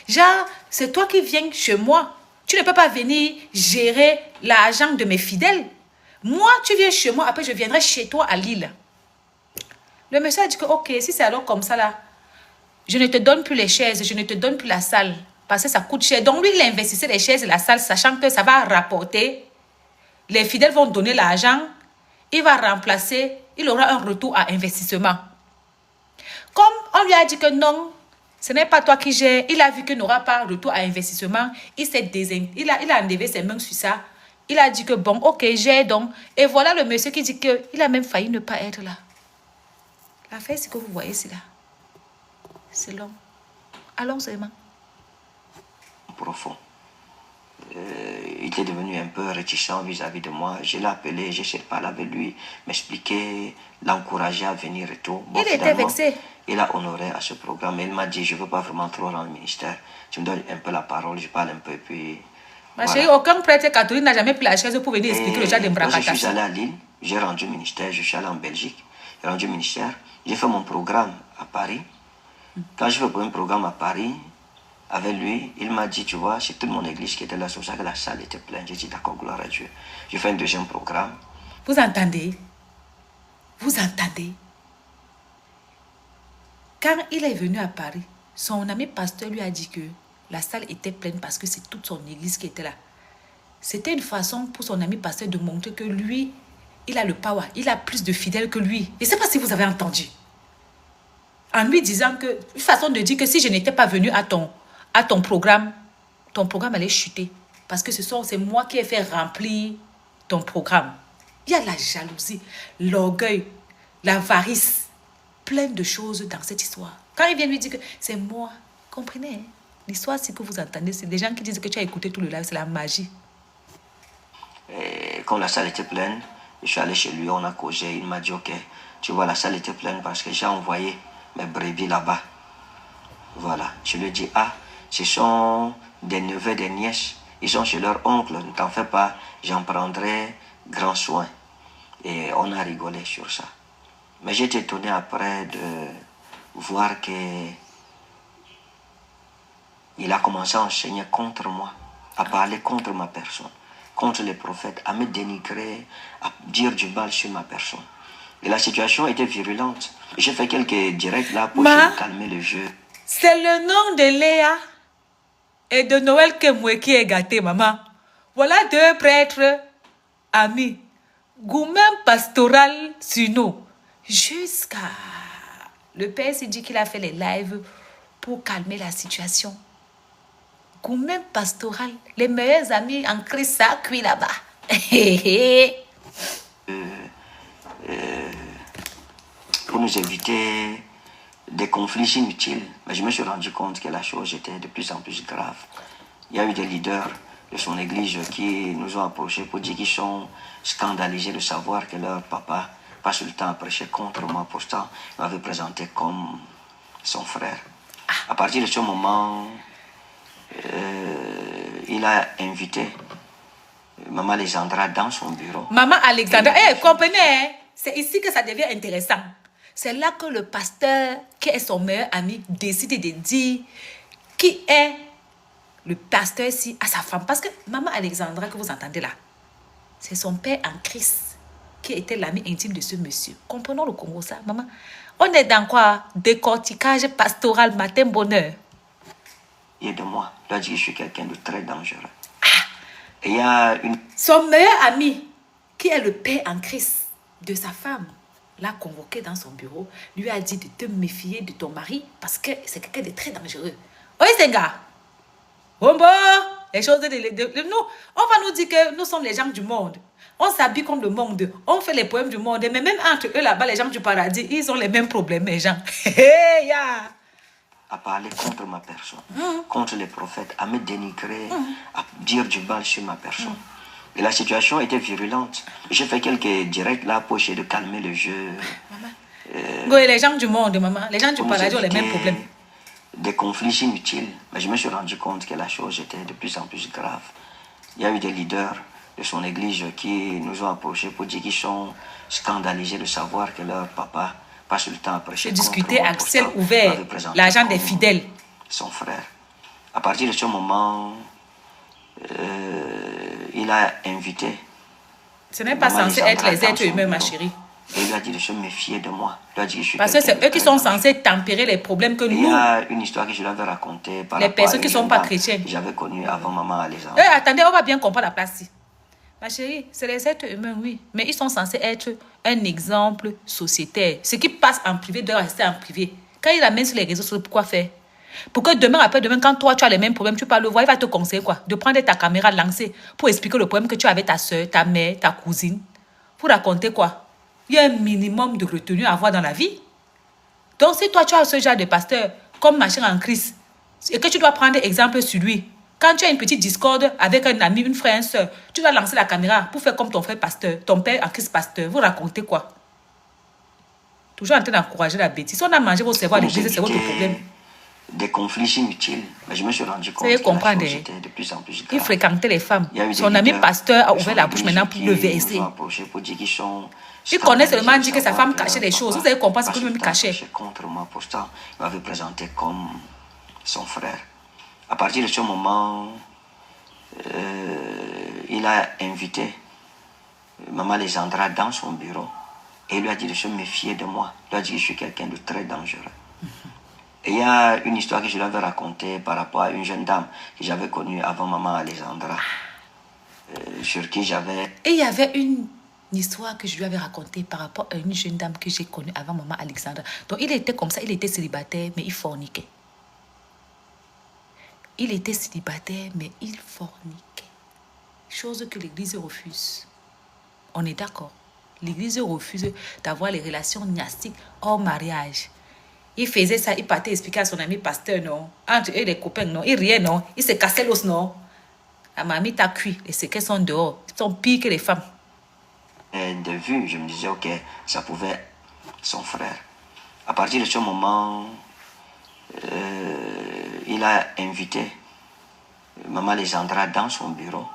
Genre, c'est toi qui viens chez moi. Tu ne peux pas venir gérer l'argent de mes fidèles. Moi, tu viens chez moi, après je viendrai chez toi à Lille. Le monsieur a dit que ok, si c'est alors comme ça là, je ne te donne plus les chaises, je ne te donne plus la salle. Parce que ça coûte cher. Donc lui, il investissait les chaises et la salle, sachant que ça va rapporter. Les fidèles vont donner l'argent. Il va remplacer. Il aura un retour à investissement. Comme on lui a dit que non, Ce n'est pas toi qui gères. Il a vu qu'il n'aura pas retour à investissement. Il a enlevé ses mains sur ça. Il a dit que bon, ok, j'ai donc. Et voilà le monsieur qui dit qu'il a même failli ne pas être là. L'affaire, c'est que vous voyez, c'est là. C'est long. Allons seulement. Profond. Il était devenu un peu réticent vis-à-vis de moi. Je l'ai appelé, j'ai essayé de parler avec lui, m'expliquer, l'encourager à venir et tout. Bon, il était vexé. Il a honoré à ce programme. Il m'a dit, je ne veux pas vraiment trop dans le ministère. Tu me donnes un peu la parole, je parle un peu, puis... Ma chérie, aucun prêtre catholique n'a jamais pris la chaise pour venir expliquer le genre d'embracatation. Quand je suis allé à Lille, j'ai rendu au ministère, je suis allé en Belgique, j'ai rendu au ministère, j'ai fait mon programme à Paris. Quand je fais un programme à Paris, avec lui, il m'a dit, tu vois, c'est toute mon église qui était là, c'est pour ça que la salle était pleine. J'ai dit, d'accord, gloire à Dieu. J'ai fait un deuxième programme. Vous entendez? Vous entendez? Quand il est venu à Paris, son ami pasteur lui a dit que la salle était pleine parce que c'est toute son église qui était là. C'était une façon pour son ami pasteur de montrer que lui, il a le power, il a plus de fidèles que lui. Je ne sais pas si vous avez entendu. En lui disant que, une façon de dire que si je n'étais pas venu à ton programme allait chuter. Parce que c'est moi qui ai fait remplir ton programme. Il y a la jalousie, l'orgueil, l'avarice, plein de choses dans cette histoire. Quand il vient lui dire que c'est moi, comprenez, hein? L'histoire, c'est que vous entendez, c'est des gens qui disent que tu as écouté tout le live, c'est la magie. Et quand la salle était pleine, je suis allé chez lui, on a causé, il m'a dit, ok, tu vois, la salle était pleine parce que j'ai envoyé mes brebis là-bas. Voilà, je lui ai dit, ah, ce sont des neveux, des nièces, ils sont chez leur oncle, ne t'en fais pas, j'en prendrai grand soin. Et on a rigolé sur ça. Mais j'étais étonné après de voir que il a commencé à enseigner contre moi, à parler contre ma personne, contre les prophètes, à me dénigrer, à dire du mal sur ma personne. Et la situation était virulente. J'ai fait quelques directs là pour calmer le jeu. C'est le nom de Léa et de Noël Kemwe qui est gâté, maman. Voilà deux prêtres amis. Gourmand pastoral sur nous. Jusqu'à... Le père s'est dit qu'il a fait les lives pour calmer la situation. Gourmand pastoral. Les meilleurs amis en Christ, ça cuit là-bas. Pour nous éviter des conflits inutiles. Mais je me suis rendu compte que la chose était de plus en plus grave. Il y a eu des leaders de son église qui nous ont approchés pour dire qu'ils sont scandalisés de savoir que leur papa passe le temps à prêcher contre moi. Pourtant, il m'avait présenté comme son frère. À partir de ce moment, il a invité Maman Alexandra dans son bureau. Maman Alexandra, comprenez, hein? C'est ici que ça devient intéressant. C'est là que le pasteur, qui est son meilleur ami, décide de dire qui est le pasteur ici à sa femme. Parce que Maman Alexandra, que vous entendez là, c'est son père en Christ qui était l'ami intime de ce monsieur. Comprenons le Congo, ça, maman. On est dans quoi? Décortiquage pastoral, matin bonheur. Et de moi, il a dit que je suis quelqu'un de très dangereux. Et il y a une... Son meilleur ami, qui est le père en Christ de sa femme, l'a convoqué dans son bureau, lui a dit de te méfier de ton mari parce que c'est quelqu'un de très dangereux. Oui, c'est un gars. Bon, les choses nous, on va nous dire que nous sommes les gens du monde. On s'habille comme le monde. On fait les poèmes du monde. Mais même entre eux là-bas, les gens du paradis, ils ont les mêmes problèmes, les gens. Hey, yeah. À parler contre ma personne, contre les prophètes, à me dénigrer, à dire du mal sur ma personne. Et la situation était virulente. J'ai fait quelques directs là pour essayer de calmer le jeu. Maman. Les gens du monde, maman, les gens du paradis ont les mêmes problèmes. Des conflits inutiles. Mais je me suis rendu compte que la chose était de plus en plus grave. Il y a eu des leaders de son église qui nous ont approchés pour dire qu'ils sont scandalisés de savoir que leur papa passe le temps à prêcher. J'ai discuté à ciel ouvert, l'agent des fidèles. Son frère. À partir de ce moment, il a invité. Ce n'est pas censé être les êtres humains, ma chérie. Et il a dit de se méfier de moi. Il a dit que je suis parce que c'est eux qui sont censés tempérer les problèmes que nous... Il y a une histoire que je lui avais racontée par les personnes qui ne sont pas chrétiennes. J'avais connu avant Maman Alexandra. Attendez, on va bien comprendre la place ici. Ma chérie, c'est les êtres humains, oui. Mais ils sont censés être un exemple sociétaire. Ce qui passe en privé doit rester en privé. Quand il amène sur les réseaux sociaux, pourquoi faire? Pour que demain, après-demain, quand toi, tu as les mêmes problèmes, tu vas le voir, il va te conseiller quoi? De prendre ta caméra, lancer pour expliquer le problème que tu as avec ta soeur, ta mère, ta cousine. Pour raconter quoi? Il y a un minimum de retenue à avoir dans la vie. Donc, si toi, tu as ce genre de pasteur, comme machin en crise, et que tu dois prendre exemple sur lui, quand tu as une petite discorde avec un ami, une frère, une soeur, tu dois lancer la caméra pour faire comme ton frère pasteur, ton père en crise pasteur. Vous racontez quoi? Toujours en train d'encourager la bêtise. Si on a mangé vos cerveaux à l'église, c'est votre problème. Des conflits inutiles. Mais je me suis rendu compte Vous que comprendre, la chose était de plus en plus grave. il fréquentait les femmes. Il y a eu des Son ami leaders pasteur a de ouvert son la bouche église maintenant pour le qui verser. nous ont approchés pour dire qu'ils sont Il connaît scandalisés seulement de dit que sa savoir femme que cachait leur les choses. papa Vous allez comprendre ce que passe lui-même le temps cachait. fâché contre moi. Pourtant, il m'avait présenté comme son frère. À partir de ce moment, il a invité Maman Alexandra dans son bureau et il lui a dit de se méfier de moi. Il lui a dit que je suis quelqu'un de très dangereux. Et il y a une histoire que je lui avais racontée par rapport à une jeune dame que j'avais connue avant Maman Alexandra, sur qui j'avais... Et il y avait une histoire que je lui avais racontée par rapport à une jeune dame que j'ai connue avant Maman Alexandra. Donc il était comme ça, il était célibataire, mais il forniquait. Il était célibataire, mais il forniquait. Chose que l'Église refuse. On est d'accord. L'Église refuse d'avoir les relations gnastiques hors mariage. Il faisait ça, il partait expliquer à son ami pasteur, non. Entre eux et les copains, non. Il riait, non. Il se cassait l'os, non. La mamie t'a cuit. Les secrets sont dehors. Ils sont pires que les femmes. De vue, je me disais, ok, ça pouvait être son frère. À partir de ce moment, il a invité Maman Alexandra dans son bureau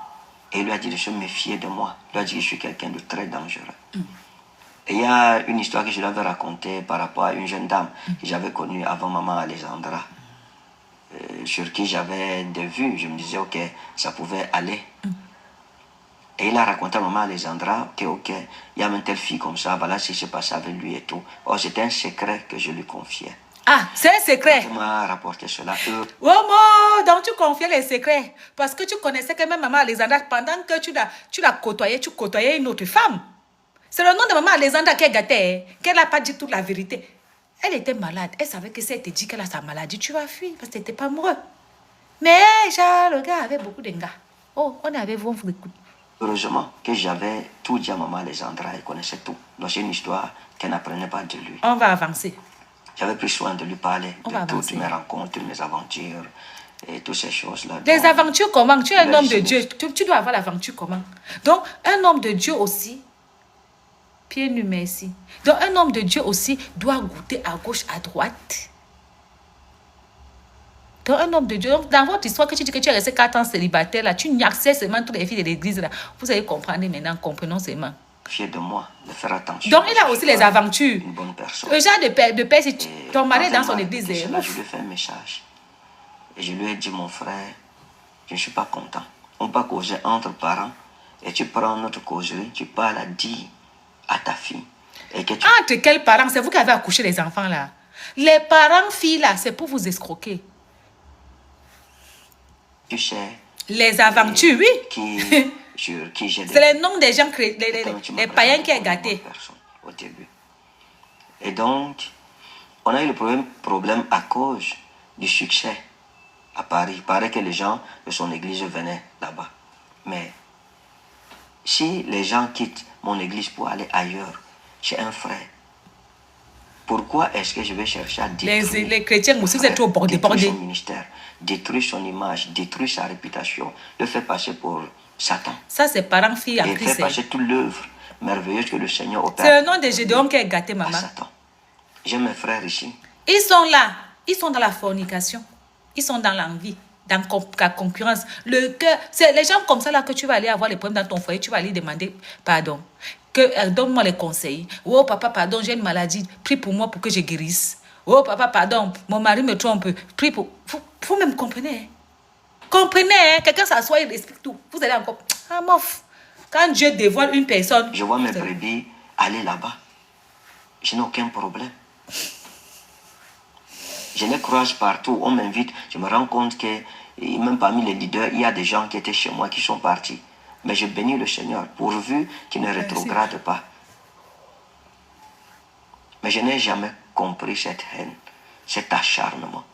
et il lui a dit de se méfier de moi. Il lui a dit que je suis quelqu'un de très dangereux. Et il y a une histoire que je lui avais racontée par rapport à une jeune dame que j'avais connue avant Maman Alexandra, sur qui j'avais des vues. Je me disais, ok, ça pouvait aller. Et il a raconté à Maman Alexandra que, ok, il y a une telle fille comme ça, voilà ce qui s'est passé avec lui et tout. Or, c'était un secret que je lui confiais. Ah, c'est un secret. Il m'a rapporté cela. Momo, donc tu confiais les secrets. Parce que tu connaissais que même Maman Alexandra, pendant que tu l'as côtoyée, tu côtoyais une autre femme. C'est le nom de Maman Alexandra qu'elle gâtait, qu'elle n'a pas dit toute la vérité. Elle était malade. Elle savait que si elle te dit qu'elle a sa maladie, tu vas fuir parce que tu n'étais pas amoureux. Mais le gars avait beaucoup de gars. Oh, on est avec vous, on vous écoute. Heureusement que j'avais tout dit à Maman Alexandra, elle connaissait tout. Donc c'est une histoire qu'elle n'apprenait pas de lui. On va avancer. J'avais pris soin de lui parler On va de toutes avancer. mes rencontres, mes aventures et toutes ces choses-là. Des Donc, aventures comment? Tu es un là, homme de je- Dieu. Tu dois avoir l'aventure comment? Donc, un homme de Dieu aussi, pieds nus, merci. Donc, un homme de Dieu aussi doit goûter à gauche, à droite. Donc, un homme de Dieu, donc, dans votre histoire que tu dis que tu es resté 4 ans célibataire, là, tu niaxais seulement toutes les filles de l'église, là. Vous allez comprendre maintenant, comprenons seulement. fier de moi, de faire attention. Donc, il a que aussi je les sois aventures. Une bonne personne. Le genre de père, si Et ton mari est quand dans son elle m'a église, répété c'est cela, ouf. je lui ai fait un message. Et je lui ai dit, mon frère, je ne suis pas content. On peut causer entre parents et tu prends notre causerie, tu parles à dire à ta fille. Et que tu Entre quels parents? C'est vous qui avez accouché les enfants, là. Les parents filles, là, c'est pour vous escroquer. sais Les aventures, oui. sur qui j'ai C'est les noms des gens, Et comme tu m'as les païens qui présenté est comme une gâté. bonne personne au début. Et donc, on a eu le problème à cause du succès à Paris. Il paraît que les gens de son église venaient là-bas. Mais si les gens quittent mon église pour aller ailleurs, chez un frère, pourquoi est-ce que je vais chercher à détruire Les chrétiens aussi, vous êtes trop détruire bordés. son ministère, détruire son image, détruire sa réputation, le faire passer pour Satan Ça, c'est parents filles en et Christ. faire passer toute l'œuvre merveilleuse que le Seigneur opère C'est le nom de Gédéon qui est gâté, à maman. Satan. J'ai mes frères ici. Ils sont là. Ils sont dans la fornication. Ils sont dans l'envie, dans la concurrence. Le cœur. C'est les gens comme ça là que tu vas aller avoir les problèmes dans ton foyer. Tu vas aller demander pardon. Donne-moi les conseils. Oh papa, pardon, j'ai une maladie. Prie pour moi pour que je guérisse. Oh papa, pardon, mon mari me trompe. Prie pour... Vous même comprenez. Hein? Comprenez, hein? Quelqu'un s'assoit, il explique tout. Vous allez encore... Ah, mof. Quand Dieu dévoile une personne... Je vois mes brebis aller là-bas. Je n'ai aucun problème. Je les croise partout. On m'invite. Je me rends compte que même parmi les leaders, il y a des gens qui étaient chez moi qui sont partis. Mais je bénis le Seigneur pourvu qu'il ne rétrograde pas. Mais je n'ai jamais compris cette haine, cet acharnement.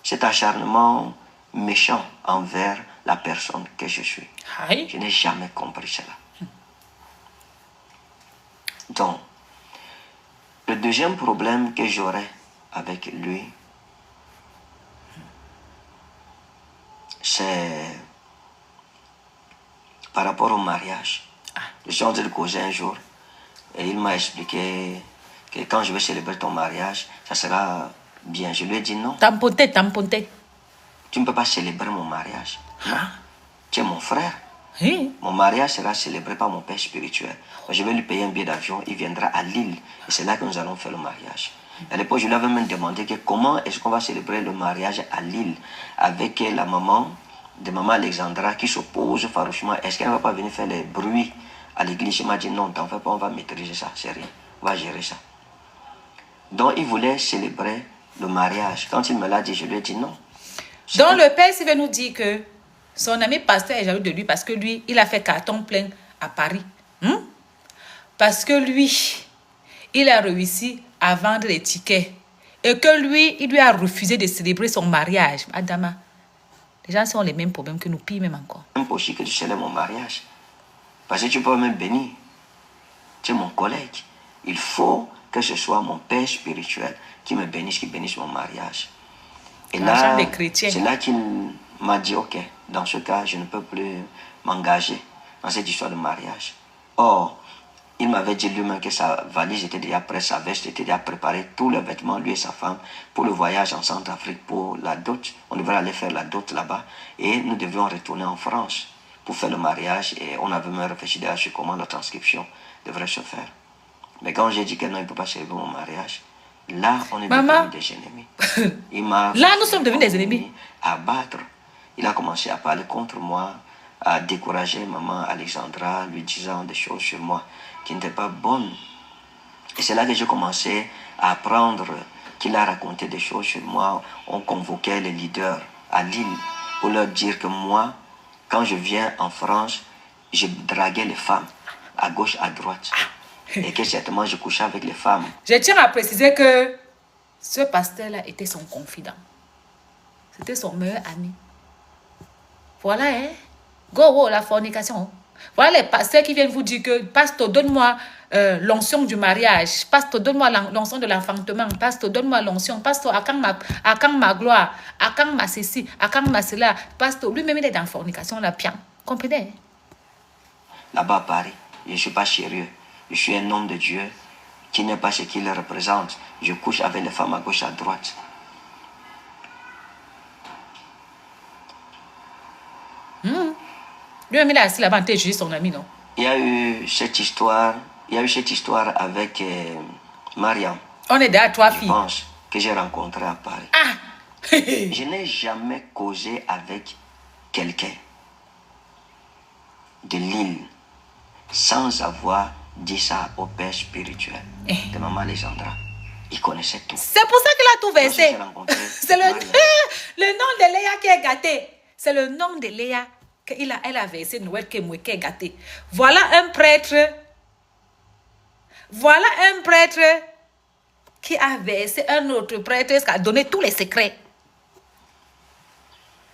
cet acharnement méchant envers la personne que je suis. Aïe. Je n'ai jamais compris cela. Donc, le deuxième problème que j'aurais avec lui, c'est par rapport au mariage. Je suis en train de causer un jour et il m'a expliqué que quand je vais célébrer ton mariage, ça sera bien. Je lui ai dit non. Tamponté, tamponté. Tu ne peux pas célébrer mon mariage. Ah. Tu es mon frère. Hein? Mon mariage sera célébré par mon père spirituel. Je vais lui payer un billet d'avion, il viendra à Lille. Et c'est là que nous allons faire le mariage. À l'époque, je lui avais même demandé que comment est-ce qu'on va célébrer le mariage à Lille avec la maman de maman Alexandra qui s'oppose farouchement. Est-ce qu'elle ne va pas venir faire les bruits à l'église? Il m'a dit non, t'en fais pas, on va maîtriser ça, c'est rien. On va gérer ça. Donc, il voulait célébrer le mariage. Quand il me l'a dit, je lui ai dit non. Donc, le père s'il veut nous dire que son ami pasteur est jaloux de lui parce que lui, il a fait carton plein à Paris. Parce que lui, il a réussi à vendre les tickets. Et que lui, il lui a refusé de célébrer son mariage. Adama, les gens ont les mêmes problèmes que nous, pire même encore. Impossible que tu célèbres mon mariage. Parce que tu peux me bénir. Tu es mon collègue. Il faut que ce soit mon père spirituel qui me bénisse, qui bénisse mon mariage. Et là, c'est là qu'il m'a dit, ok, dans ce cas, je ne peux plus m'engager dans cette histoire de mariage. Or, il m'avait dit lui-même que sa valise était déjà prête, sa veste était déjà préparée, tous les vêtements, lui et sa femme, pour le voyage en Centrafrique, pour la dot. On devrait aller faire la dot là-bas. Et nous devions retourner en France pour faire le mariage. Et on avait même réfléchi déjà sur comment la transcription devrait se faire. Mais quand j'ai dit que non, il ne peut pas célébrer mon mariage, là, on est devenus des ennemis. Là, nous sommes devenus des ennemis. À battre. Il a commencé à parler contre moi, à décourager maman Alexandra, lui disant des choses sur moi qui n'étaient pas bonnes. Et c'est là que j'ai commencé à apprendre qu'il a raconté des choses sur moi. On convoquait les leaders à Lille pour leur dire que moi, quand je viens en France, je draguais les femmes à gauche, à droite. Et que certainement je couchais avec les femmes. Je tiens à préciser que ce pasteur-là était son confident. C'était son meilleur ami. Voilà, hein. Go, la fornication. Voilà les pasteurs qui viennent vous dire que, pasteur, donne-moi l'onction du mariage. Pasteur, donne-moi l'onction de l'enfantement. Pasteur, donne-moi l'onction. Pasteur, à quand ma gloire? À quand ma ceci? À quand ma cela? Pasteur, lui-même, il est dans la fornication, là, bien. Comprenez? Là-bas à Paris, je ne suis pas sérieux. Je suis un homme de Dieu qui n'est pas ce qu'il représente. Je couche avec les femmes à gauche, à droite. Lui-même, il est assis là-bas, il son ami, non? Il y a eu cette histoire avec Mariam. On est derrière trois filles. Je pense que j'ai rencontré à Paris. Ah! Je n'ai jamais causé avec quelqu'un de Lille sans avoir dit ça au père spirituel de maman Alexandra. Il connaissait tout. C'est pour ça qu'il a tout versé. C'est le nom de Léa qui est gâté. C'est le nom de Léa qu'elle a versé, Noël qui est gâté. Voilà un prêtre. Voilà un prêtre qui a versé un autre prêtre qui a donné tous les secrets.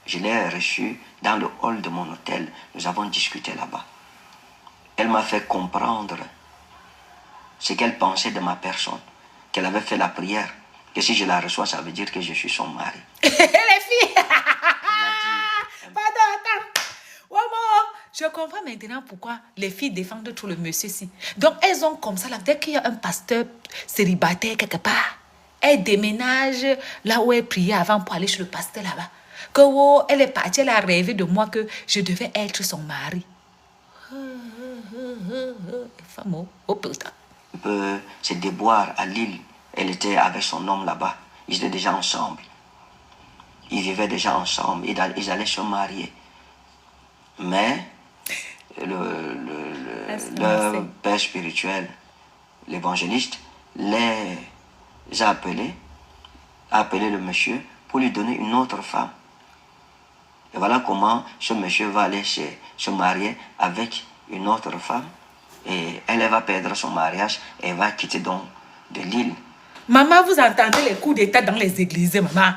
Je l'ai reçu dans le hall de mon hôtel. Nous avons discuté là-bas. Elle m'a fait comprendre ce qu'elle pensait de ma personne, qu'elle avait fait la prière, que si je la reçois, ça veut dire que je suis son mari. Les filles. Pardon, attends. Je comprends maintenant pourquoi les filles défendent tout le monsieur-ci. Donc, elles ont comme ça, là, dès qu'il y a un pasteur célibataire quelque part, elles déménagent là où elle priait avant pour aller chez le pasteur là-bas. Que elle est partie, elle a rêvé de moi que je devais être son mari. Femme, oh putain. Un peu se déboire à Lille. Elle était avec son homme là-bas. Ils étaient déjà ensemble. Ils vivaient déjà ensemble. Ils allaient se marier. Mais leur père spirituel, l'évangéliste, les a appelé le monsieur pour lui donner une autre femme. Et voilà comment ce monsieur va aller se marier avec une autre femme. Et elle va perdre son mariage et elle va quitter donc de Lille. Maman, vous entendez les coups d'état dans les églises, maman?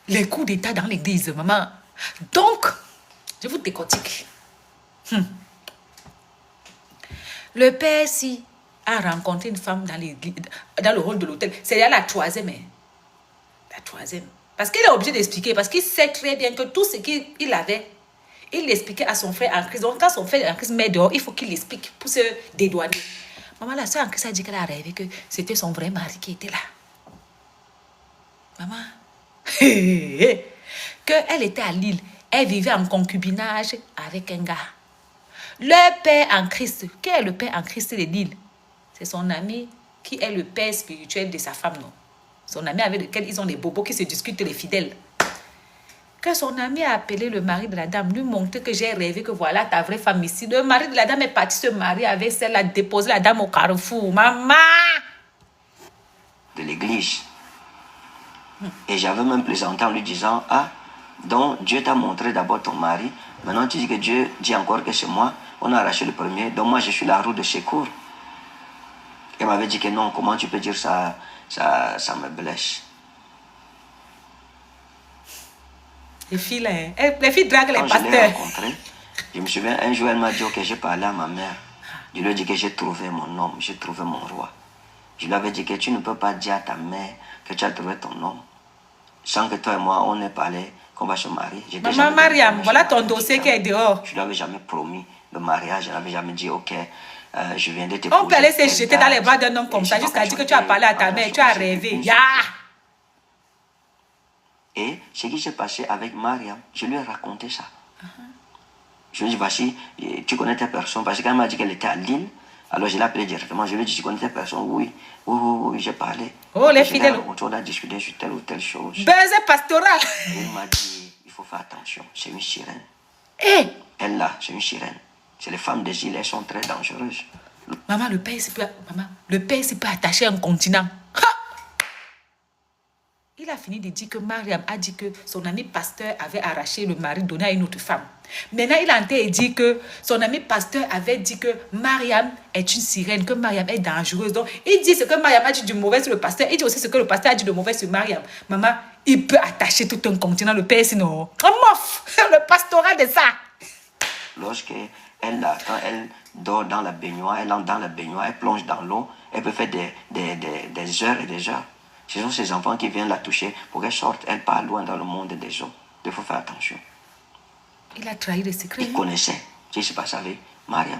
Les coups d'État dans l'église, maman. Donc, je vous décortique. Le père, si, a rencontré une femme dans l'église, dans le hall de l'hôtel. C'est la troisième. Hein. La troisième. Parce qu'il est obligé d'expliquer. Parce qu'il sait très bien que tout ce qu'il avait, il l'expliquait à son frère en crise. Donc, quand son frère en crise met dehors, il faut qu'il l'explique pour se dédouaner. Maman, la soeur en crise a dit qu'elle a rêvé que c'était son vrai mari qui était là. Maman. Qu'elle était à Lille. Elle vivait en concubinage avec un gars. Le père en Christ. Qui est le père en Christ de Lille? C'est son ami qui est le père spirituel de sa femme, non? Son ami avec lequel ils ont des bobos qui se discutent, les fidèles. Que son ami a appelé le mari de la dame, lui montrer que j'ai rêvé que voilà ta vraie femme ici. Le mari de la dame est parti se marier avec celle-là, déposer la dame au carrefour. Maman! De l'église. Et j'avais même plaisanté en lui disant, ah, donc Dieu t'a montré d'abord ton mari. Maintenant tu dis que Dieu dit encore que c'est moi. On a arraché le premier. Donc moi je suis la roue de secours. Elle m'avait dit que non, comment tu peux dire ça, ça me blesse. Les filles, les filles draguent les Quand je l'ai pasteurs. rencontrée, je me souviens, un jour elle m'a dit, ok, j'ai parlé à ma mère. Je lui ai dit que j'ai trouvé mon homme, j'ai trouvé mon roi. Je lui avais dit que tu ne peux pas dire à ta mère que tu as trouvé ton homme. Sans que toi et moi, on ait parlé qu'on va se marier. Maman Mariam, voilà ton dossier qui est dehors. Je ne lui avais jamais promis le mariage, je n'avais jamais dit, ok, je viens de te On peut aller se jeter dans les bras d'un homme comme ça jusqu'à dire que tu as parlé à ta mère, tu as rêvé. Ya! Et ce qui s'est passé avec Mariam, je lui ai raconté ça. Je lui ai dit, voici, tu connais ta personne. Parce qu'elle m'a dit qu'elle était à Lille. Alors je l'ai appelé directement. Je lui ai dit, tu connais ta personne? Oui, j'ai parlé. Oh, les fidèles. On a discuté sur telle ou telle chose. Baiser pastoral. Et il m'a dit, il faut faire attention, c'est une sirène. Eh! Elle là, c'est une sirène. C'est les femmes des îles, elles sont très dangereuses. Maman, le père, c'est pas attaché à un continent. Ha! Il a fini de dire que Mariam a dit que son ami pasteur avait arraché le mari donné à une autre femme. Maintenant, il a en train de dire que son ami pasteur avait dit que Mariam est une sirène, que Mariam est dangereuse. Donc, il dit ce que Mariam a dit du mauvais sur le pasteur. Il dit aussi ce que le pasteur a dit de mauvais sur Mariam. Maman, il peut attacher tout un continent, le père, sinon. Oh, mof! Le pastorat de ça. Lorsque quand elle dort dans la baignoire, elle entre dans la baignoire, elle plonge dans l'eau, elle peut faire des heures et des heures. Ce sont ces enfants qui viennent la toucher pour qu'elle sorte, elle part loin dans le monde des eaux. Il faut faire attention. Il a trahi le secret. Il connaissait ce qui se passe avec Mariam.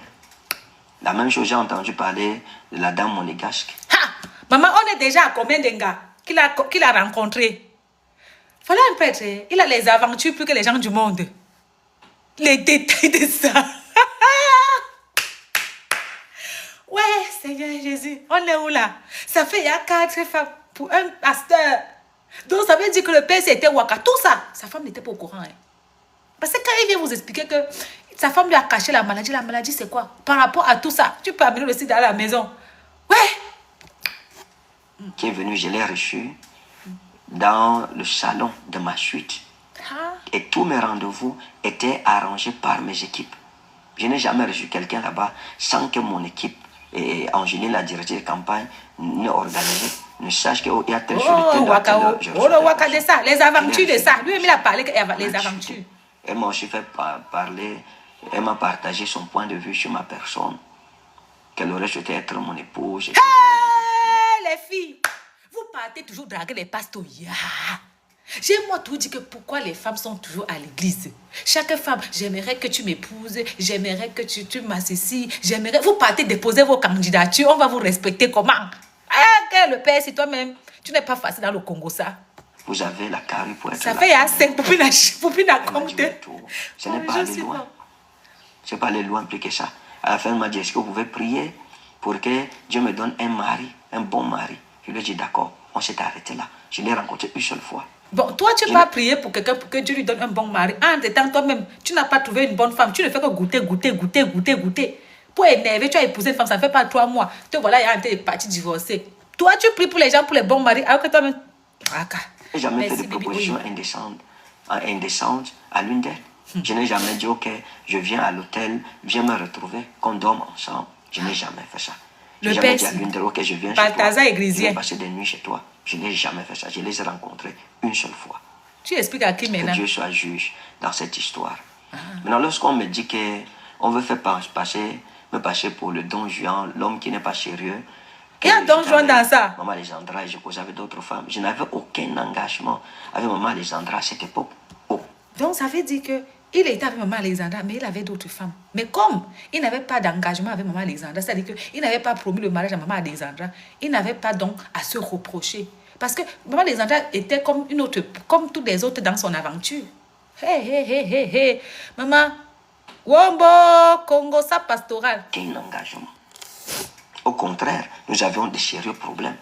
La même chose, j'ai entendu parler de la dame monégasque. Ha! Maman, on est déjà à combien de gars qu'il a rencontré? Voilà un prêtre, il a les aventures plus que les gens du monde. Les détails de ça. Ouais, Seigneur Jésus, on est où là? Ça fait il y a 4 femmes pour un pasteur. Donc ça veut dire que le père c'était Waka. Tout ça, sa femme n'était pas au courant. Hein. Parce que quand il vient vous expliquer que sa femme lui a caché la maladie c'est quoi? Par rapport à tout ça, tu peux amener le sida à la maison. Ouais. Qui est venu, je l'ai reçu dans le salon de ma suite. Ah. Et tous mes rendez-vous étaient arrangés par mes équipes. Je n'ai jamais reçu quelqu'un là-bas sans que mon équipe et Angéline, la directrice de campagne, ne organise, ne sache qu'il y a tel jour et tel heure. Le Waka de ça, les aventures de ça. Lui-même, il a parlé les aventures. Elle m'a aussi fait parler, elle m'a partagé son point de vue sur ma personne, qu'elle aurait souhaité être mon épouse. Les filles, vous partez toujours draguer les pasteurs. J'ai moi tout dit que pourquoi les femmes sont toujours à l'église. Chaque femme, j'aimerais que tu m'épouses, j'aimerais que tu m'associes, j'aimerais... Vous partez déposer vos candidatures, on va vous respecter comment? Ah, le père, c'est toi-même. Tu n'es pas facile dans le Congo, ça. Vous avez la carrure pour être ça fait il y a 5 pour plus la compter. Ce n'est pas aller loin. Ce n'est pas aller loin plus que ça. À la fin, elle m'a dit, est-ce que vous pouvez prier pour que Dieu me donne un mari, un bon mari? Je lui ai dit, d'accord, on s'est arrêté là. Je l'ai rencontré une seule fois. Bon, toi, tu vas prier pour quelqu'un pour que Dieu lui donne un bon mari. En temps, toi-même, tu n'as pas trouvé une bonne femme. Tu ne fais que goûter. Pour énerver, tu as épousé une femme, ça ne fait pas 3 mois. Te voilà, il y a un parti divorcé. Toi, tu pries pour les gens, pour les bons maris, alors que toi-même... Je n'ai jamais fait de proposition indécente à l'une d'elles. Je n'ai jamais dit, ok, je viens à l'hôtel, viens me retrouver, qu'on dorme ensemble. Je n'ai jamais fait ça. Je n'ai jamais dit à l'une d'elles, ok, je viens chez toi, je vais passer des nuits chez toi. Je n'ai jamais fait ça. Je les ai rencontrés une seule fois. Tu expliques à qui Que maintenant? Dieu soit juge dans cette histoire. Maintenant, lorsqu'on me dit qu'on veut faire me passer pour le don Juan, l'homme qui n'est pas sérieux, Il y a un don Juan dans ça. Maman Alexandra, je causais avec d'autres femmes. Je n'avais aucun engagement avec Maman Alexandra à cette époque. Donc, ça veut dire que il était avec Maman Alexandra, mais il avait d'autres femmes. Mais comme il n'avait pas d'engagement avec Maman Alexandra, c'est-à-dire qu'il n'avait pas promis le mariage à Maman Alexandra, il n'avait pas donc à se reprocher. Parce que Maman Alexandra était comme toutes les autres dans son aventure. Hé. Maman, Wombo, Congo, ça pastoral. Quel engagement. Au contraire, nous avions de sérieux problèmes.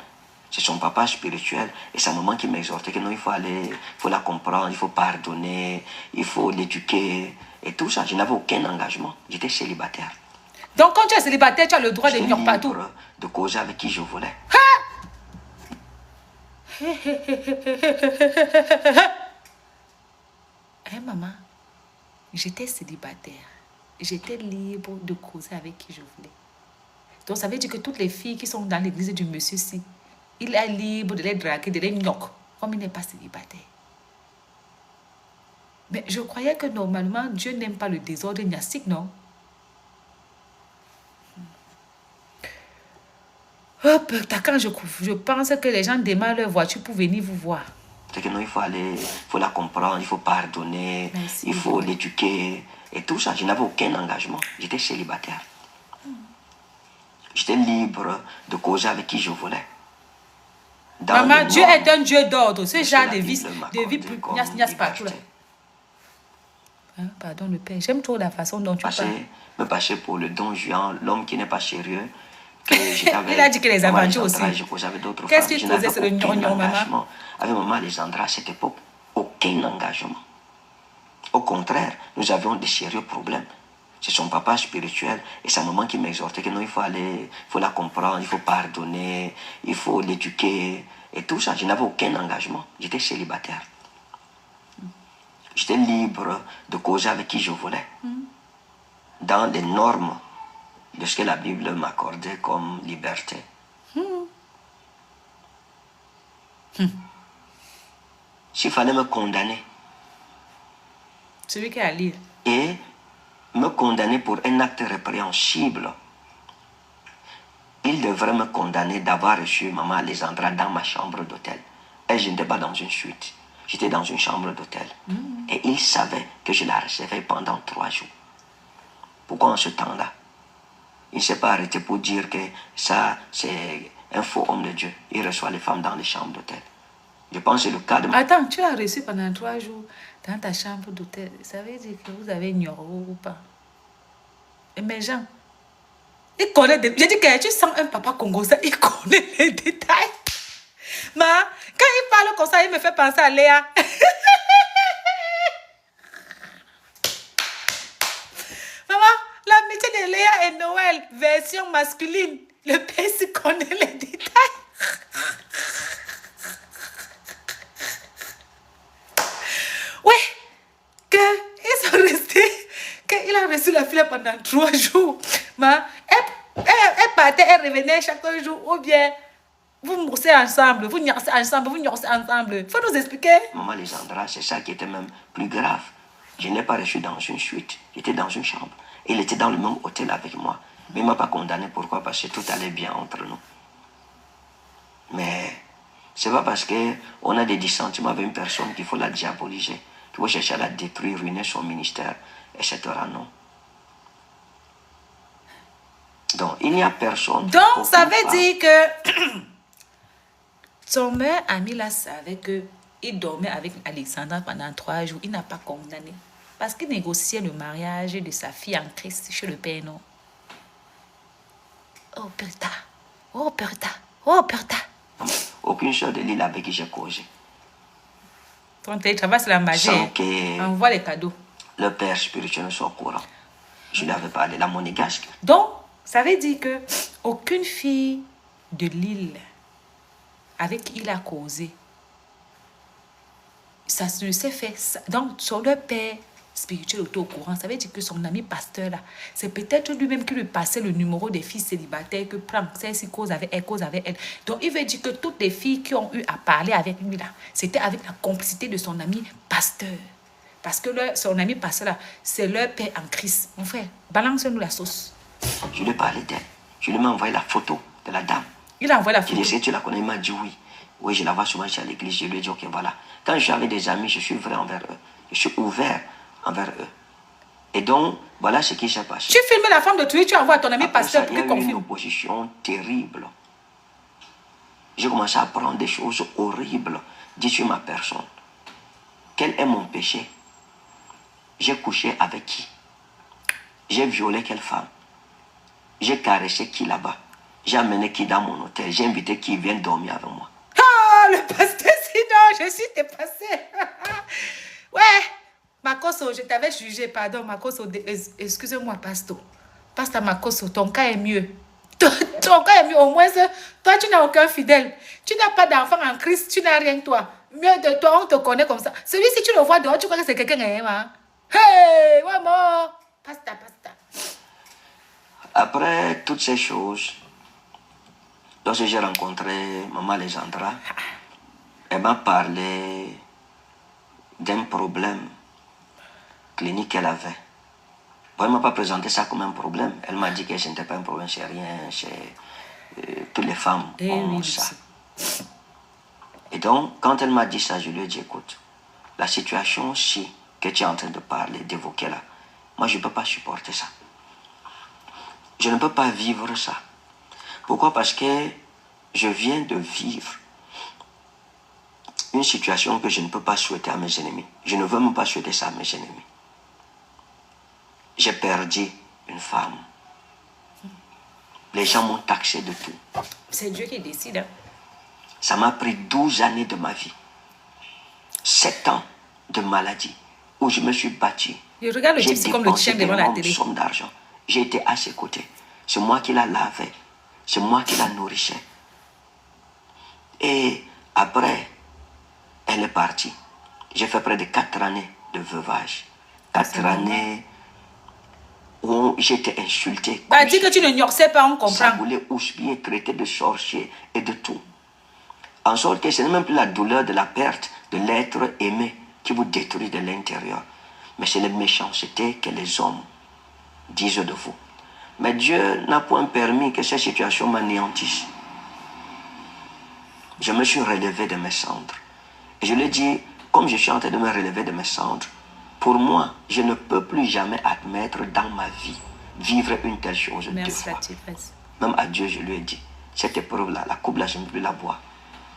C'est son papa spirituel et sa maman qui m'exhortait que non, il faut la comprendre, il faut pardonner, il faut l'éduquer et tout ça. Je n'avais aucun engagement. J'étais célibataire. Donc quand tu es célibataire, tu as le droit de venir partout. De causer avec qui je voulais. Maman, j'étais célibataire. J'étais libre de causer avec qui je voulais. Donc ça veut dire que toutes les filles qui sont dans l'église du monsieur-ci, il est libre de les draguer, de les gnoc, comme il n'est pas célibataire. Mais je croyais que normalement, Dieu n'aime pas le désordre gnostique, non? Oh, quand je pense que les gens démarrent leur voiture pour venir vous voir. C'est que non, il faut la comprendre, il faut pardonner, il faut l'éduquer et tout ça. Je n'avais aucun engagement. J'étais célibataire. J'étais libre de causer avec qui je voulais. Maman, Dieu est un Dieu d'ordre. Ce genre de vie plus niasse partout là. Pardon le Père, j'aime trop la façon dont tu parles. Me passer pour le don Juan, l'homme qui n'est pas sérieux. Il a dit que les aventures aussi. Qu'est-ce qu'il faisait, c'est le gnognon, maman? Avec Maman Alexandra à cette époque, aucun engagement. Au contraire, nous avions de sérieux problèmes. C'est son papa spirituel et sa maman qui m'exhortait que non, il faut la comprendre, il faut pardonner, il faut l'éduquer et tout ça. Je n'avais aucun engagement. J'étais célibataire. J'étais libre de causer avec qui je voulais. Dans les normes de ce que la Bible m'accordait comme liberté. S'il fallait me condamner. Celui qui a lire. Et me condamner pour un acte répréhensible, il devrait me condamner d'avoir reçu Maman Alexandra dans ma chambre d'hôtel. Et je n'étais pas dans une suite. J'étais dans une chambre d'hôtel. Et il savait que je la recevais pendant 3 jours. Pourquoi en ce temps-là, il ne s'est pas arrêté pour dire que ça, c'est un faux homme de Dieu. Il reçoit les femmes dans les chambres d'hôtel. Je pense que c'est le cas de... Attends, tu as reçu pendant 3 jours dans ta chambre d'hôtel. Ça veut dire que vous avez ignoré ou pas? Mais Jean, il connaît... J'ai dit que tu sens un papa congolais, il connaît les détails. Mais quand il parle comme ça, il me fait penser à Léa. Maman, l'amitié de Léa et Noël, version masculine. Le père connaît les détails. Oui, qu'ils sont restés, qu'il a reçu la fille pendant 3 jours. Mais elle partait, elle revenait chaque jour, ou bien vous moussez ensemble, vous gnossez ensemble, Il faut nous expliquer. Maman Alexandra, c'est ça qui était même plus grave. Je ne l'ai pas reçu dans une suite, j'étais dans une chambre. Il était dans le même hôtel avec moi. Mais il ne m'a pas condamné. Pourquoi? Parce que tout allait bien entre nous. Mais c'est pas parce qu'on a des dissentiments avec une personne qu'il faut la diaboliser, qu'il faut chercher à la détruire, ruiner son ministère, etc. Non. Donc, il n'y a personne. Donc, ça veut dire que son meilleur ami là savait qu'il dormait avec Alexandra pendant 3 jours. Il n'a pas condamné. Parce qu'il négociait le mariage de sa fille en Christ chez le Père, non? Oh, Bertha. Oh, Bertha. Oh, Bertha. Aucune chose de l'île avec qui j'ai causé. Ton télétravail, c'est la magie. Sans que envoie les cadeaux. Le père spirituel ne soit au courant. Je lui avais parlé, la monégasque. Donc, ça veut dire que aucune fille de l'île avec qui il a causé, ça ne s'est fait. Donc, sur le père spirituel était au courant. Ça veut dire que son ami pasteur, là, c'est peut-être lui-même qui lui passait le numéro des filles célibataires que prend, celle-ci cause avec elle, cause avec elle. Donc, il veut dire que toutes les filles qui ont eu à parler avec lui, là, c'était avec la complicité de son ami pasteur. Parce que son ami pasteur, là, c'est leur père en Christ. Mon frère, balance-nous la sauce. Je lui ai parlé d'elle. Je lui ai envoyé la photo de la dame. Il a envoyé la Je photo. lui ai dit, est-ce que tu la connais? Il m'a dit oui. Oui, je la vois souvent chez l'église. Je lui ai dit, ok, voilà. Quand je suis avec des amis, je suis vrai envers eux. Je suis ouvert envers eux. Et donc, voilà ce qui s'est passé. Tu filmes la femme de tuer, tu envoies à ton ami Après pasteur ça, pour il y qu'il a eu une confirme. opposition terrible. J'ai commencé à apprendre des choses horribles dites sur ma personne. Quel est mon péché? J'ai couché avec qui? J'ai violé quelle femme? J'ai caressé qui là-bas? J'ai amené qui dans mon hôtel? J'ai invité qui vient dormir avec moi? Ah, le pasteur, sinon, je suis dépassée. Ouais, Makoso, je t'avais jugé, pardon, Makoso, excusez-moi, pasteur. Pasteur Makoso, ton cas est mieux. Ton cas est mieux, au moins, toi, tu n'as aucun fidèle. Tu n'as pas d'enfant en Christ, tu n'as rien, toi. Mieux de toi, on te connaît comme ça. Celui-ci, tu le vois dehors, tu crois que c'est quelqu'un, hein? Hey, ouais, moi. Pasta. Après toutes ces choses, lorsque j'ai rencontré Maman Alexandra, elle m'a parlé d'un problème clinique qu'elle avait. Bon, elle ne m'a pas présenté ça comme un problème. Elle m'a dit que ce n'était pas un problème chez rien, chez toutes les femmes ont Oui, ça. Et donc, quand elle m'a dit ça, je lui ai dit, écoute, la situation si que tu es en train de parler, d'évoquer là, moi je ne peux pas supporter ça. Je ne peux pas vivre ça. Pourquoi? Parce que je viens de vivre une situation que je ne peux pas souhaiter à mes ennemis. Je ne veux même pas souhaiter ça à mes ennemis. J'ai perdu une femme. Les gens m'ont taxé de tout. C'est Dieu qui décide. Hein. Ça m'a pris 12 années de ma vie. 7 ans de maladie où je me suis battu. Je regarde le type, c'est comme le chien devant la télé. Somme d'argent. J'ai été à ses côtés. C'est moi qui la lavais. C'est moi qui la nourrissais. Et après, elle est partie. J'ai fait près de 4 années de veuvage. 4 années où j'étais insulté. Bah, dis que tu ne sais pas, on comprend. Ça voulait houspiller, traiter de sorcier et de tout. En sorte que ce n'est même plus la douleur de la perte de l'être aimé qui vous détruit de l'intérieur. Mais c'est la méchanceté que les hommes disent de vous. Mais Dieu n'a point permis que cette situation m'anéantisse. Je me suis relevé de mes cendres. Et je lui ai dit, comme je suis en train de me relever de mes cendres, pour moi, je ne peux plus jamais admettre dans ma vie vivre une telle chose deux fois. Même à Dieu, je lui ai dit, cette épreuve-là, la coupe-là, je ne peux plus la boire.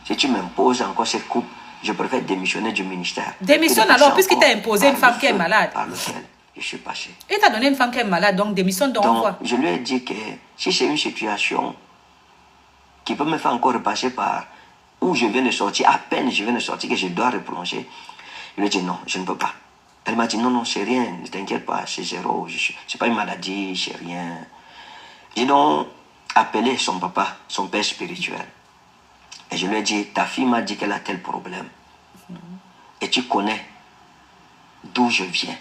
Si tu m'imposes encore cette coupe, je préfère démissionner du ministère. Démissionne alors, puisqu'il t'a imposé une femme qui est malade. Par lequel je suis passé. Il t'a donné une femme qui est malade, donc démissionne donc quoi? Je lui ai dit que si c'est une situation qui peut me faire encore repasser par où je viens de sortir, à peine je viens de sortir, que je dois replonger, je lui ai dit non, je ne peux pas. Elle m'a dit non, c'est rien, ne t'inquiète pas, c'est zéro, c'est pas une maladie, c'est rien. J'ai donc appelé son papa, son père spirituel. Et je lui ai dit, ta fille m'a dit qu'elle a tel problème. Et tu connais d'où je viens.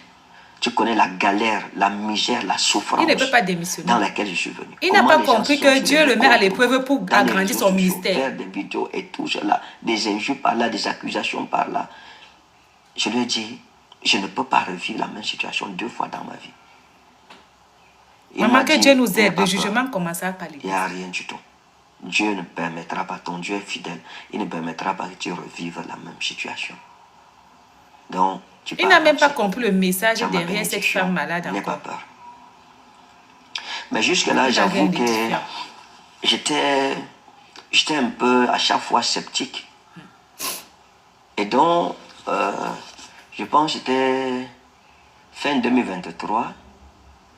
Tu connais la galère, la misère, la souffrance. Il ne peut pas démissionner. Dans laquelle je suis venu. Il n'a pas compris que Dieu le met à l'épreuve pour agrandir son ministère. Faire des vidéos et tout cela, des injures par là, des accusations par là. Je lui ai dit, je ne peux pas revivre la même situation 2 fois dans ma vie. Maman, que Dieu nous aide. Le jugement commencera par l'église. Il n'y a rien du tout. Dieu ne permettra pas, ton Dieu est fidèle, il ne permettra pas que tu revives la même situation. Donc, il n'a même pas compris le message derrière cette femme malade encore. N'aie pas peur. Mais jusque-là, j'avoue que j'étais un peu à chaque fois sceptique. Et donc, je pense que c'était fin 2023,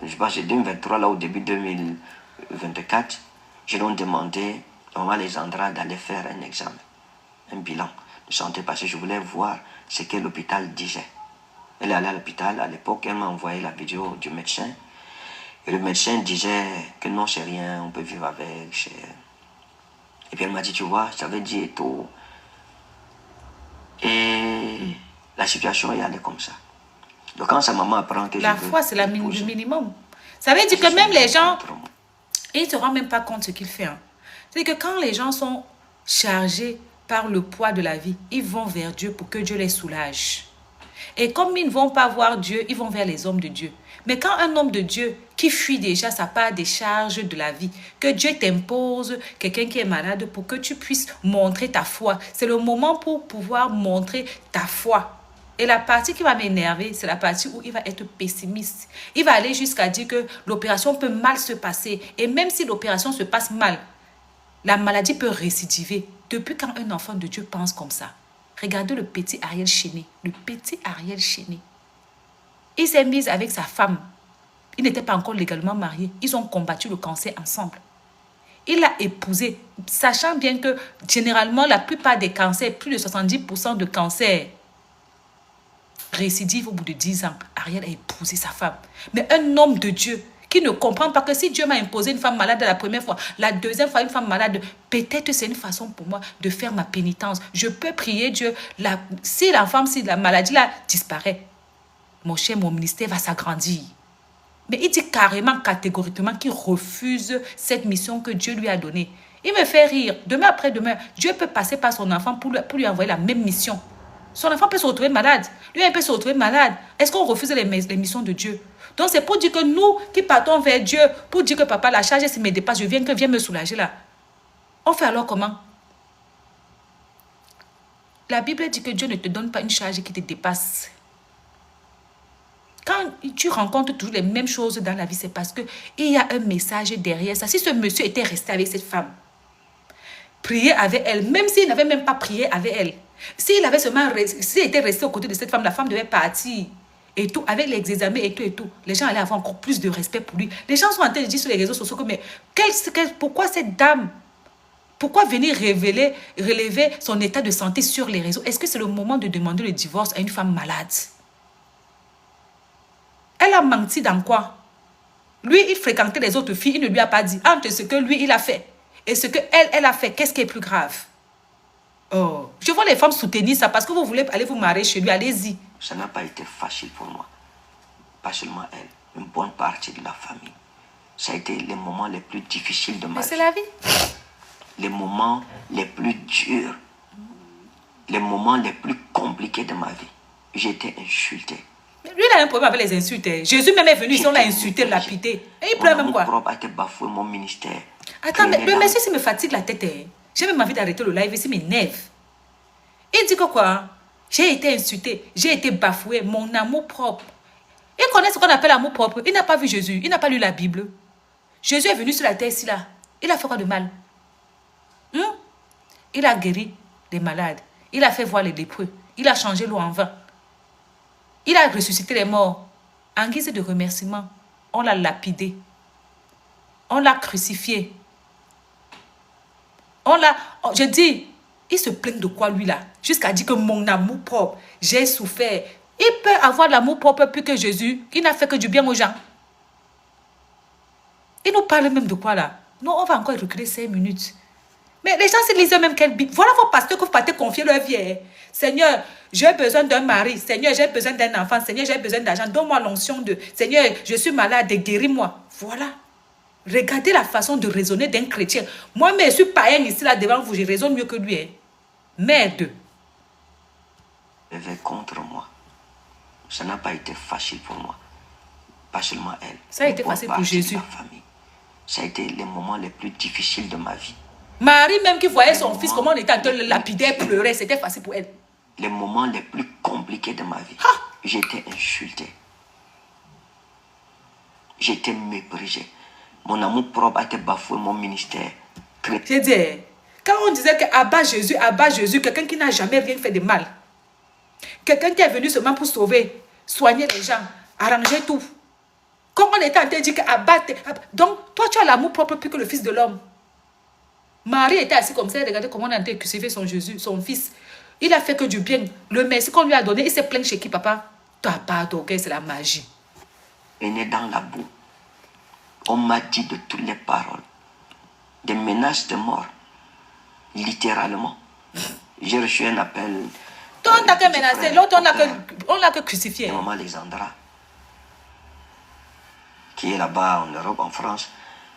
je pense que c'est 2023, là au début 2024, j'ai donc demandé à Maman Alexandra d'aller faire un examen, un bilan de santé, parce que je voulais voir ce que l'hôpital disait. Elle est allée à l'hôpital, à l'époque, elle m'a envoyé la vidéo du médecin. Et le médecin disait que non, c'est rien, on peut vivre avec. Et puis elle m'a dit, tu vois, ça veut dire tout. Et la situation est allée comme ça. Donc quand sa maman apprend que La je veux foi, c'est le l'épouser, minimum. Ça veut dire je que suis même les gens, contre moi. ils ne se rendent même pas compte de ce qu'ils font. Hein. C'est-à-dire que quand les gens sont chargés par le poids de la vie, ils vont vers Dieu pour que Dieu les soulage. Et comme ils ne vont pas voir Dieu, ils vont vers les hommes de Dieu. Mais quand un homme de Dieu qui fuit déjà sa part des charges de la vie, que Dieu t'impose quelqu'un qui est malade pour que tu puisses montrer ta foi, c'est le moment pour pouvoir montrer ta foi. Et la partie qui va m'énerver, c'est la partie où il va être pessimiste. Il va aller jusqu'à dire que l'opération peut mal se passer. Et même si l'opération se passe mal, la maladie peut récidiver. Depuis quand un enfant de Dieu pense comme ça? Regardez le petit Ariel Chéné. Le petit Ariel Chéné. Il s'est mis avec sa femme. Il n'était pas encore légalement marié. Ils ont combattu le cancer ensemble. Il l'a épousée, sachant bien que généralement, la plupart des cancers, plus de 70% de cancers récidivent au bout de 10 ans. Ariel a épousé sa femme. Mais un homme de Dieu qui ne comprend pas que si Dieu m'a imposé une femme malade la première fois, la deuxième fois une femme malade, peut-être c'est une façon pour moi de faire ma pénitence. Je peux prier Dieu. Si la maladie là disparaît, mon cher, mon ministère va s'agrandir. Mais il dit carrément, catégoriquement qu'il refuse cette mission que Dieu lui a donnée. Il me fait rire. Demain après demain, Dieu peut passer par son enfant pour lui envoyer la même mission. Son enfant peut se retrouver malade. Lui, il peut se retrouver malade. Est-ce qu'on refuse les missions de Dieu? Donc, c'est pour dire que nous qui partons vers Dieu, pour dire que papa, la charge, c'est mes dépenses, viens me soulager là. On fait alors comment? La Bible dit que Dieu ne te donne pas une charge qui te dépasse. Quand tu rencontres toujours les mêmes choses dans la vie, c'est parce qu'il y a un message derrière ça. Si ce monsieur était resté avec cette femme, prier avec elle, même s'il n'avait même pas prié avec elle, s'il était resté aux côtés de cette femme, la femme devait partir. Et tout, avec les examens et tout, les gens allaient avoir encore plus de respect pour lui. Les gens sont en train de dire sur les réseaux sociaux que, mais pourquoi cette dame, pourquoi venir relever son état de santé sur les réseaux? Est-ce que c'est le moment de demander le divorce à une femme malade? Elle a menti dans quoi? Lui, il fréquentait les autres filles, il ne lui a pas dit. Entre ce que lui, il a fait et ce que elle a fait, qu'est-ce qui est plus grave? Oh, je vois les femmes soutenir ça parce que vous voulez aller vous marier chez lui, allez-y. Ça n'a pas été facile pour moi. Pas seulement elle, une bonne partie de la famille. Ça a été les moments les plus difficiles de ma vie. Mais c'est la vie. Les moments les plus durs. Les moments les plus compliqués de ma vie. J'ai été insulté. Lui, il a un problème avec les insultes. Jésus même est venu ici, on l'a insulté, lapidé. Et il pleure même quoi? Mon propre a été bafoué, mon ministère. Attends, mais le monsieur, ça me fatigue la tête. J'ai même envie d'arrêter le live, ici m'énerve. Il dit que quoi? J'ai été insulté, j'ai été bafoué, mon amour propre. Il connaît ce qu'on appelle amour propre. Il n'a pas vu Jésus, il n'a pas lu la Bible. Jésus est venu sur la terre ici là. Il a fait quoi de mal? Il a guéri les malades. Il a fait voir les lépreux. Il a changé l'eau en vin. Il a ressuscité les morts. En guise de remerciement, on l'a lapidé. On l'a crucifié. Je dis, il se plaint de quoi lui là? Jusqu'à dire que mon amour propre, j'ai souffert. Il peut avoir l'amour propre plus que Jésus. Il n'a fait que du bien aux gens. Il nous parle même de quoi là? Non, on va encore reculer 5 minutes. Mais les gens se lisent même quelle Bible. Voilà vos pasteurs que vous partez confier leur vie. Seigneur, j'ai besoin d'un mari. Seigneur, j'ai besoin d'un enfant. Seigneur, j'ai besoin d'argent. Donne-moi l'onction de... Seigneur, je suis malade, guéris-moi. Voilà. Regardez la façon de raisonner d'un chrétien. Moi, mais je suis païen ici, là, devant vous. Je raisonne mieux que lui. Merde. Elle est contre moi. Ça n'a pas été facile pour moi. Pas seulement elle. Ça a été facile pour Jésus. Ça a été les moments les plus difficiles de ma vie. Marie, même qui voyait son fils, comment on était en train de le lapider, pleurait, c'était facile pour elle. Les moments les plus compliqués de ma vie. J'ai été insulté. J'ai été méprisé. Mon amour propre a été bafoué, mon ministère. J'ai dit, quand on disait que abat Jésus, quelqu'un qui n'a jamais rien fait de mal. Quelqu'un qui est venu seulement pour sauver, soigner les gens, arranger tout. Comme on était en train de dire que abattre. Donc, toi, tu as l'amour propre plus que le Fils de l'homme. Marie était assise comme ça, regardez comment on a été crucifié son Jésus, son fils. Il a fait que du bien. Le merci qu'on lui a donné, il s'est plaint chez qui, papa? Toi, pardon, c'est la magie. Il est né dans la boue. On m'a dit de toutes les paroles. Des menaces de mort. Littéralement. J'ai reçu un appel Toi, on t'a que petit menacé. frère, L'autre, Potter, on l'a que crucifié. et maman Alexandra, qui est là-bas en Europe, en France,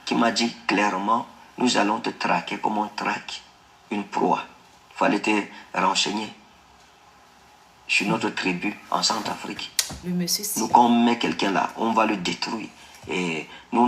qui m'a dit clairement, nous allons te traquer comme on traque une proie. Il fallait te renseigner sur notre tribu en Centrafrique. Le monsieur, Nous, quand on met quelqu'un là, on va le détruire. Et nous,